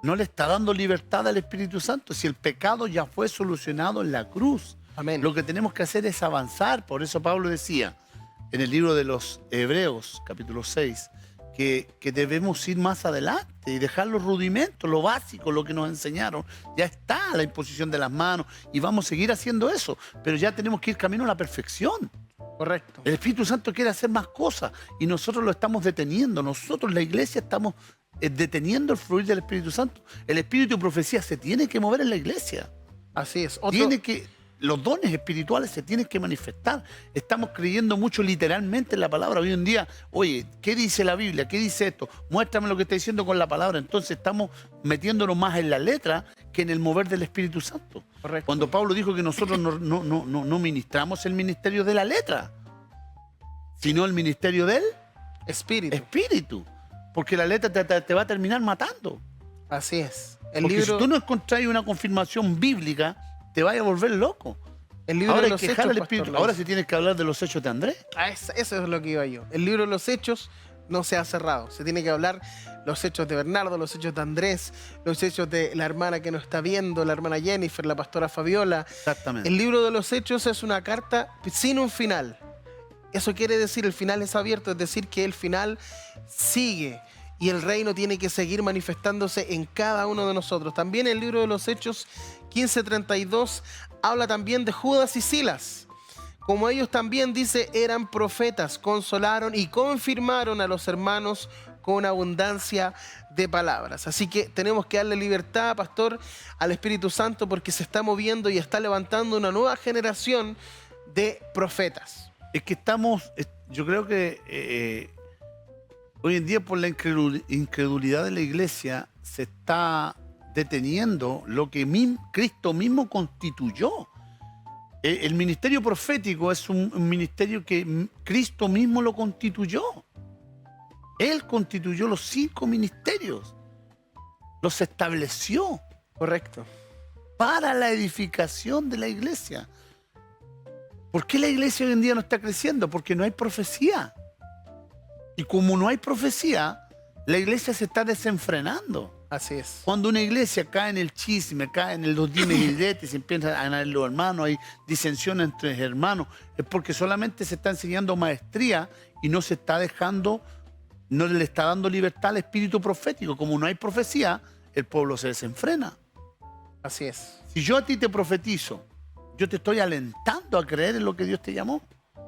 No le está dando libertad al Espíritu Santo, si el pecado ya fue solucionado en la cruz. Amén. Lo que tenemos que hacer es avanzar. Por eso Pablo decía en el libro de los Hebreos, capítulo 6, que debemos ir más adelante y dejar los rudimentos, lo básico, lo que nos enseñaron. Ya está la imposición de las manos y vamos a seguir haciendo eso, pero ya tenemos que ir camino a la perfección. Correcto. El Espíritu Santo quiere hacer más cosas y nosotros lo estamos deteniendo. Nosotros, la iglesia, estamos deteniendo el fluir del Espíritu Santo. El espíritu de profecía se tiene que mover en la iglesia. Así es. Los dones espirituales se tienen que manifestar. Estamos creyendo mucho literalmente en la palabra. Hoy en día, oye, ¿qué dice la Biblia? ¿Qué dice esto? Muéstrame lo que está diciendo con la palabra. Entonces estamos metiéndonos más en la letra que en el mover del Espíritu Santo. Correcto. Cuando Pablo dijo que nosotros no ministramos el ministerio de la letra, sino el ministerio del Espíritu. Porque la letra te va a terminar matando. Así es. Porque si tú no encontrás una confirmación bíblica, te vaya a volver loco. El libro ahora de hay los que Hechos, dejar al pastor, Espíritu. Ahora sí tienes que hablar de los hechos de Andrés. Eso es lo que iba yo. El libro de los Hechos no se ha cerrado. Se tiene que hablar los hechos de Bernardo, los hechos de Andrés, los hechos de la hermana que nos está viendo, la hermana Jennifer, la pastora Fabiola. Exactamente. El libro de los Hechos es una carta sin un final. Eso quiere decir, el final es abierto, es decir, que el final sigue. Y el reino tiene que seguir manifestándose en cada uno de nosotros. También el libro de los Hechos 15:32 habla también de Judas y Silas. Como ellos también, dice, eran profetas, consolaron y confirmaron a los hermanos con abundancia de palabras. Así que tenemos que darle libertad, pastor, al Espíritu Santo, porque se está moviendo y está levantando una nueva generación de profetas. Es que yo creo que hoy en día por la incredulidad de la iglesia se está deteniendo lo que Cristo mismo constituyó. El ministerio profético es un ministerio que Cristo mismo lo constituyó. Él constituyó los 5 ministerios, los estableció. Correcto. Para la edificación de la iglesia. ¿Por qué la iglesia hoy en día no está creciendo? Porque no hay profecía. Y como no hay profecía, la iglesia se está desenfrenando. Así es. Cuando una iglesia cae en el chisme, cae en los dimes y diretes, se empiezan a ganar los hermanos, hay disensiones entre hermanos, es porque solamente se está enseñando maestría y no se está dejando, no le está dando libertad al espíritu profético. Como no hay profecía, el pueblo se desenfrena. Así es. Si yo a ti te profetizo, yo te estoy alentando a creer en lo que Dios te llamó.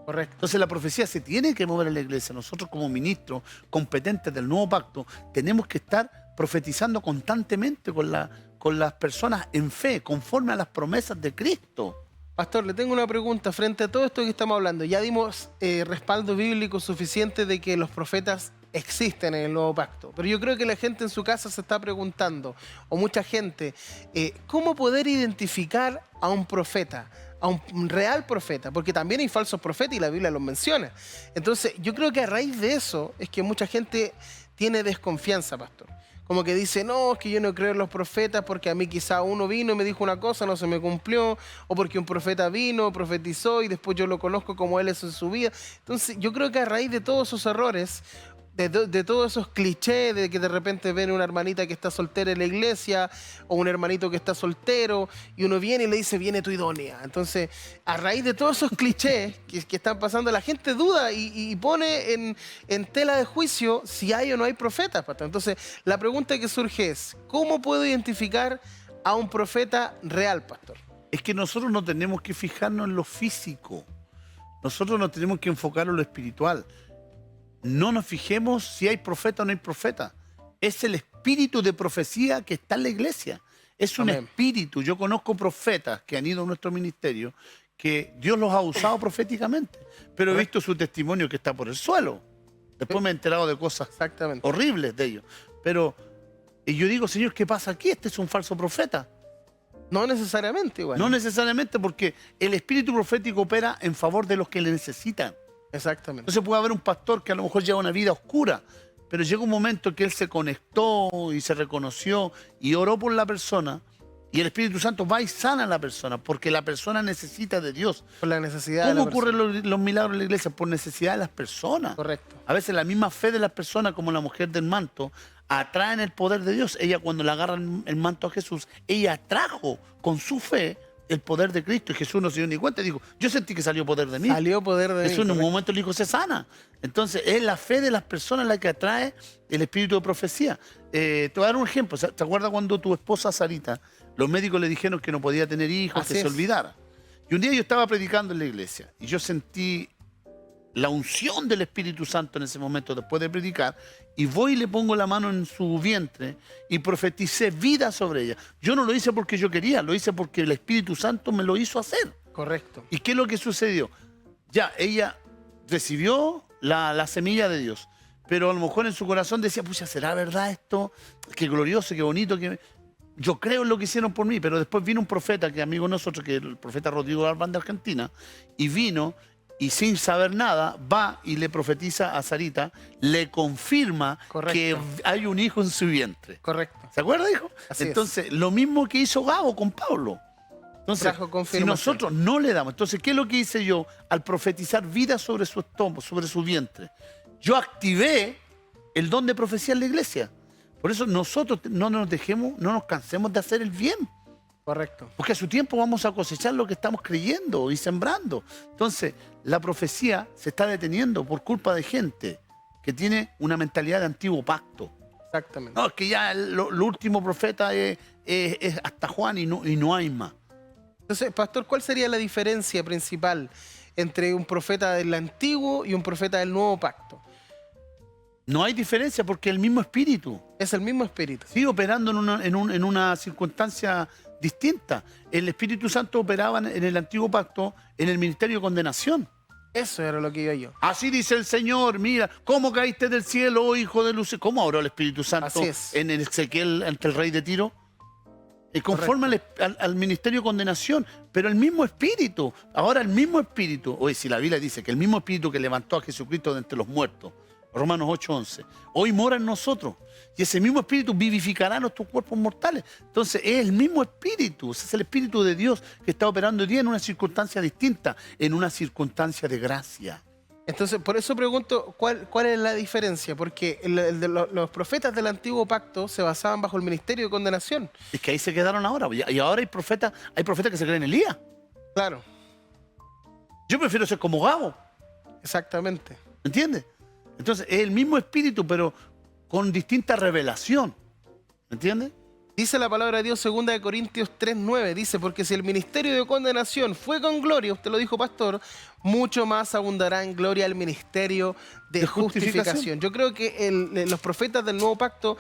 Correcto. Entonces la profecía se tiene que mover en la iglesia. Nosotros como ministros competentes del nuevo pacto tenemos que estar profetizando constantemente con las personas en fe, conforme a las promesas de Cristo. Pastor, le tengo una pregunta frente a todo esto que estamos hablando. Ya dimos respaldo bíblico suficiente de que los profetas existen en el nuevo pacto. Pero yo creo que la gente en su casa se está preguntando, o mucha gente, ¿cómo poder identificar a un profeta? A un real profeta, porque también hay falsos profetas y la Biblia los menciona. Entonces, yo creo que a raíz de eso es que mucha gente tiene desconfianza, pastor. Como que dice, no, es que yo no creo en los profetas porque a mí quizá uno vino y me dijo una cosa, no se me cumplió, o porque un profeta vino, profetizó y después yo lo conozco como él es en su vida. Entonces, yo creo que a raíz de todos esos errores, de todos esos clichés de que de repente ven una hermanita que está soltera en la iglesia o un hermanito que está soltero y uno viene y le dice, viene tu idónea. Entonces, a raíz de todos esos clichés que están pasando, la gente duda y pone en tela de juicio si hay o no hay profetas, pastor. Entonces, la pregunta que surge es, ¿cómo puedo identificar a un profeta real, pastor? Es que nosotros no tenemos que fijarnos en lo físico. Nosotros nos tenemos que enfocar en lo espiritual. No nos fijemos si hay profeta o no hay profeta. Es el espíritu de profecía que está en la iglesia. Es un espíritu. Yo conozco profetas que han ido a nuestro ministerio que Dios los ha usado proféticamente, pero he visto su testimonio que está por el suelo. Después me he enterado de cosas horribles de ellos. Pero yo digo, Señor, ¿qué pasa aquí? Este es un falso profeta. No necesariamente igual. No necesariamente, porque el espíritu profético opera en favor de los que le necesitan. Exactamente. Entonces puede haber un pastor que a lo mejor lleva una vida oscura, pero llega un momento que él se conectó y se reconoció y oró por la persona, y el Espíritu Santo va y sana a la persona, porque la persona necesita de Dios. Por la necesidad. ¿Cómo ocurren los milagros en la iglesia? Por necesidad de las personas. Correcto. A veces la misma fe de las personas, como la mujer del manto, atraen el poder de Dios. Ella, cuando le agarran el manto a Jesús, ella atrajo con su fe el poder de Cristo, y Jesús no se dio ni cuenta. Dijo, yo sentí que salió poder de mí. Salió poder de mí. Jesús en un momento le dijo, se sana. Entonces es la fe de las personas la que atrae el espíritu de profecía. Te voy a dar un ejemplo. ¿Te acuerdas cuando tu esposa Sarita, los médicos le dijeron que no podía tener hijos, que se olvidara? Y un día yo estaba predicando en la iglesia y yo sentí la unción del Espíritu Santo en ese momento después de predicar, y voy y le pongo la mano en su vientre y profeticé vida sobre ella. Yo no lo hice porque yo quería, lo hice porque el Espíritu Santo me lo hizo hacer. Correcto. ¿Y qué es lo que sucedió? Ya, ella recibió la semilla de Dios, pero a lo mejor en su corazón decía, pucha, ¿será verdad esto? Qué glorioso, qué bonito, que yo creo en lo que hicieron por mí. Pero después vino un profeta, que es amigo de nosotros, que es el profeta Rodrigo Galván de Argentina, y vino y sin saber nada va y le profetiza a Sarita, le confirma que hay un hijo en su vientre. Correcto. ¿Se acuerda, hijo? Así entonces, es. Lo mismo que hizo Gabo con Pablo. Entonces, si nosotros no le damos, entonces, ¿qué es lo que hice yo al profetizar vida sobre su estómago, sobre su vientre? Yo activé el don de profecía en la iglesia. Por eso nosotros no nos dejemos, no nos cansemos de hacer el bien. Correcto. Porque a su tiempo vamos a cosechar lo que estamos creyendo y sembrando. Entonces, la profecía se está deteniendo por culpa de gente que tiene una mentalidad de antiguo pacto. Exactamente. No, es que ya lo último profeta es hasta Juan y no hay más. Entonces, pastor, ¿cuál sería la diferencia principal entre un profeta del antiguo y un profeta del nuevo pacto? No hay diferencia porque es el mismo espíritu. Es el mismo espíritu. Sí, operando en una circunstancia distinta. El Espíritu Santo operaba en el antiguo pacto en el ministerio de condenación. Eso era lo que iba yo. Así dice el Señor, mira, ¿cómo caíste del cielo, oh hijo de luz? ¿Cómo oró el Espíritu Santo en el Ezequiel ante el rey de Tiro? Conforme al ministerio de condenación, pero el mismo espíritu. Ahora el mismo espíritu, oye, si la Biblia dice que el mismo espíritu que levantó a Jesucristo de entre los muertos, Romanos 8:11, hoy mora en nosotros, y ese mismo espíritu vivificará nuestros cuerpos mortales. Entonces es el mismo espíritu, ese es el espíritu de Dios que está operando hoy día en una circunstancia distinta, en una circunstancia de gracia. Entonces, por eso pregunto, ¿cuál es la diferencia? Porque los profetas del antiguo pacto se basaban bajo el ministerio de condenación. Es que ahí se quedaron ahora, y ahora hay profetas que se creen en Elías. Claro. Yo prefiero ser como Gabo. Exactamente. ¿Entiendes? Entonces es el mismo espíritu, pero con distinta revelación. ¿Me entiendes? Dice la palabra de Dios, 2 de Corintios 3:9, dice, porque si el ministerio de condenación fue con gloria, usted lo dijo, pastor, mucho más abundará en gloria el ministerio de justificación. Yo creo que los profetas del nuevo pacto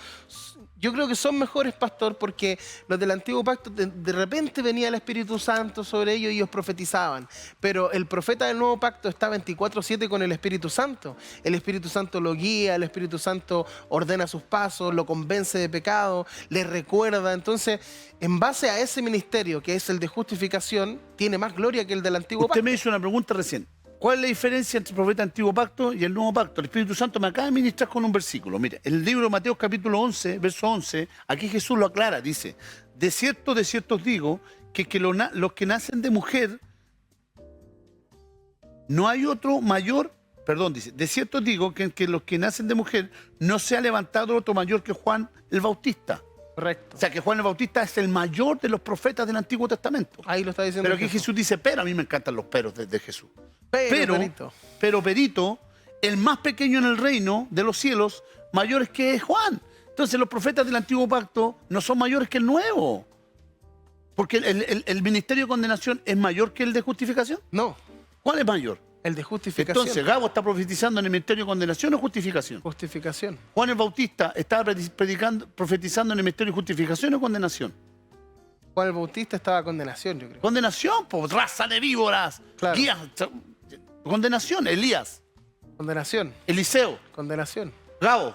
Yo creo que son mejores, pastor, porque los del Antiguo Pacto, de repente venía el Espíritu Santo sobre ellos y ellos profetizaban. Pero el profeta del Nuevo Pacto está 24/7 con el Espíritu Santo. El Espíritu Santo lo guía, el Espíritu Santo ordena sus pasos, lo convence de pecado, le recuerda. Entonces, en base a ese ministerio, que es el de justificación, tiene más gloria que el del Antiguo Usted Pacto. me hizo una pregunta recién. ¿Cuál es la diferencia entre el profeta Antiguo Pacto y el Nuevo Pacto? El Espíritu Santo me acaba de ministrar con un versículo. Mire, el libro de Mateo capítulo 11, verso 11, aquí Jesús lo aclara, dice, de cierto os digo, que los que nacen de mujer, no hay otro mayor, perdón, dice, de cierto os digo que los que nacen de mujer, no se ha levantado otro mayor que Juan el Bautista. Correcto. O sea, que Juan el Bautista es el mayor de los profetas del Antiguo Testamento. Ahí lo está diciendo Pero aquí Jesús dice, pero a mí me encantan los peros de Jesús. Perito. Pero Perito, el más pequeño en el reino de los cielos, mayor es que Juan. Entonces los profetas del Antiguo Pacto no son mayores que el Nuevo. Porque el ministerio de condenación es mayor que el de justificación. No, ¿Cuál es mayor? el de justificación. Entonces, ¿Gabo está profetizando en el ministerio de condenación o justificación? Justificación. Juan el Bautista estaba profetizando en el ministerio de justificación o condenación. Juan el Bautista estaba a condenación, yo creo. Condenación, pues, raza de víboras. Claro. Guías, condenación, Elías, Condenación. Eliseo, Condenación. Gabo.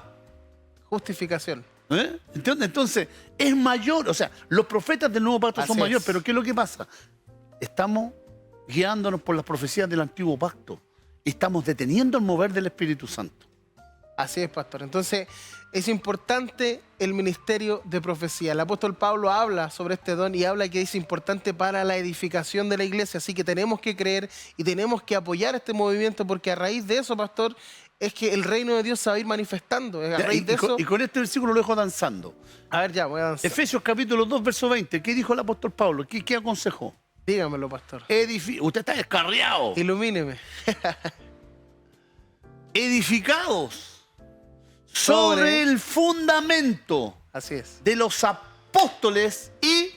Justificación. ¿Eh? Entonces, es mayor. O sea, los profetas del Nuevo Pacto son Así mayores, es. pero ¿qué es lo que pasa? Estamos guiándonos por las profecías del Antiguo Pacto. Y estamos deteniendo el mover del Espíritu Santo. Así es, pastor. Entonces, es importante el ministerio de profecía. El apóstol Pablo habla sobre este don y habla que es importante para la edificación de la iglesia. Así que tenemos que creer y tenemos que apoyar este movimiento, porque a raíz de eso, pastor, es que el reino de Dios se va a ir manifestando. A Ya, raíz de eso... y con este versículo lo dejo danzando. A ver, ya, voy a avanzar. Efesios capítulo 2, verso 20. ¿Qué dijo el apóstol Pablo? ¿Qué aconsejó? Dígamelo, pastor. Usted está descarriado. Ilumíneme. Edificados sobre el fundamento Así es. de los apóstoles y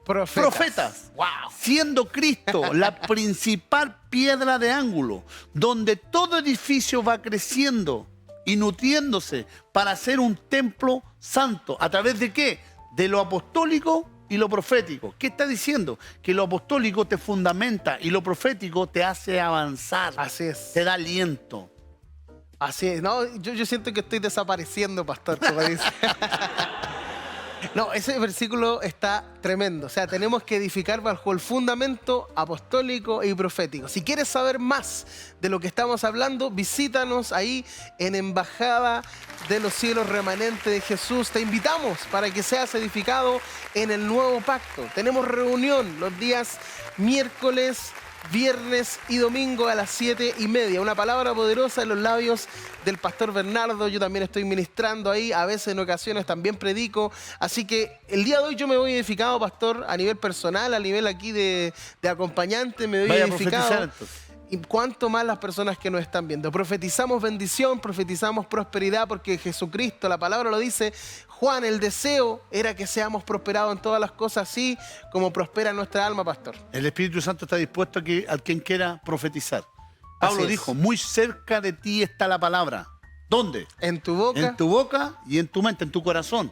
profetas. Wow. Siendo Cristo la principal piedra de ángulo, donde todo edificio va creciendo y nutriéndose para ser un templo santo. ¿A través de qué? De lo apostólico y lo profético. ¿Qué está diciendo? Que lo apostólico te fundamenta y lo profético te hace avanzar. Así es. Te da aliento. Así es. No, yo siento que estoy desapareciendo, pastor, como dice. No, ese versículo está tremendo. O sea, tenemos que edificar bajo el fundamento apostólico y profético. Si quieres saber más de lo que estamos hablando, visítanos ahí en Embajada de los Cielos Remanente de Jesús. Te invitamos para que seas edificado en el nuevo pacto. Tenemos reunión los días miércoles, viernes y domingo a las 7:30. Una palabra poderosa en los labios del pastor Bernardo. Yo también estoy ministrando ahí, a veces en ocasiones también predico. Así que el día de hoy yo me voy edificado, pastor, a nivel personal, a nivel aquí de acompañante, me voy Vaya a edificado. profetizar, entonces. Y cuánto más las personas que nos están viendo. Profetizamos bendición, profetizamos prosperidad, porque Jesucristo, la palabra lo dice. Juan, el deseo era que seamos prosperados en todas las cosas, así como prospera nuestra alma, pastor. El Espíritu Santo está dispuesto a que a quien quiera profetizar. Pablo Así es. dijo, muy cerca de ti está la palabra. ¿Dónde? En tu boca. En tu boca y en tu mente, en tu corazón.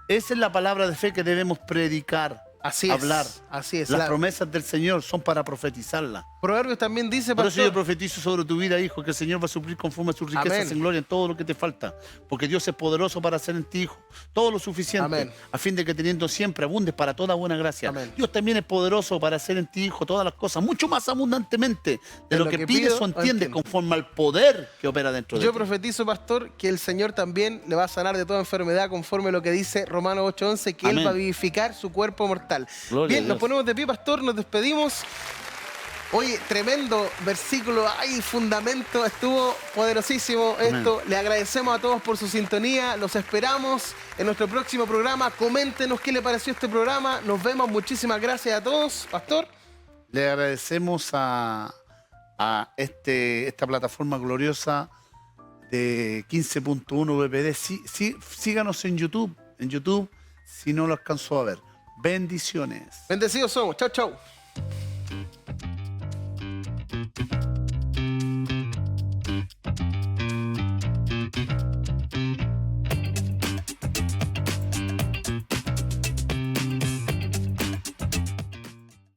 Esa es la palabra de fe que debemos predicar, Así hablar. es. Así es. Las promesas del Señor son para profetizarlas. Proverbios también dice, Por eso yo pastor. profetizo sobre tu vida, hijo, que el Señor va a suplir conforme a sus riquezas Amén. en gloria en todo lo que te falta. Porque Dios es poderoso para hacer en ti, hijo, todo lo suficiente, Amén. a fin de que teniendo siempre abundes para toda buena gracia. Amén. Dios también es poderoso para hacer en ti, hijo, todas las cosas, mucho más abundantemente de lo que pides pido o entiendes, entiendo. conforme al poder que opera dentro de Yo ti. profetizo, pastor, que el Señor también le va a sanar de toda enfermedad, conforme a lo que dice Romanos 8:11, que Él Amén. va a vivificar su cuerpo mortal. Gloria a Bien, nos Dios. ponemos de pie, pastor, nos despedimos. Oye, tremendo versículo, ay, fundamento, estuvo poderosísimo esto. Le agradecemos a todos por su sintonía, los esperamos en nuestro próximo programa. Coméntenos qué le pareció este programa, nos vemos, muchísimas gracias a todos, pastor. Le agradecemos a esta plataforma gloriosa de 15.1 BPD. Síganos en YouTube, si no lo alcanzó a ver. Bendiciones. Bendecidos somos, chau, chau.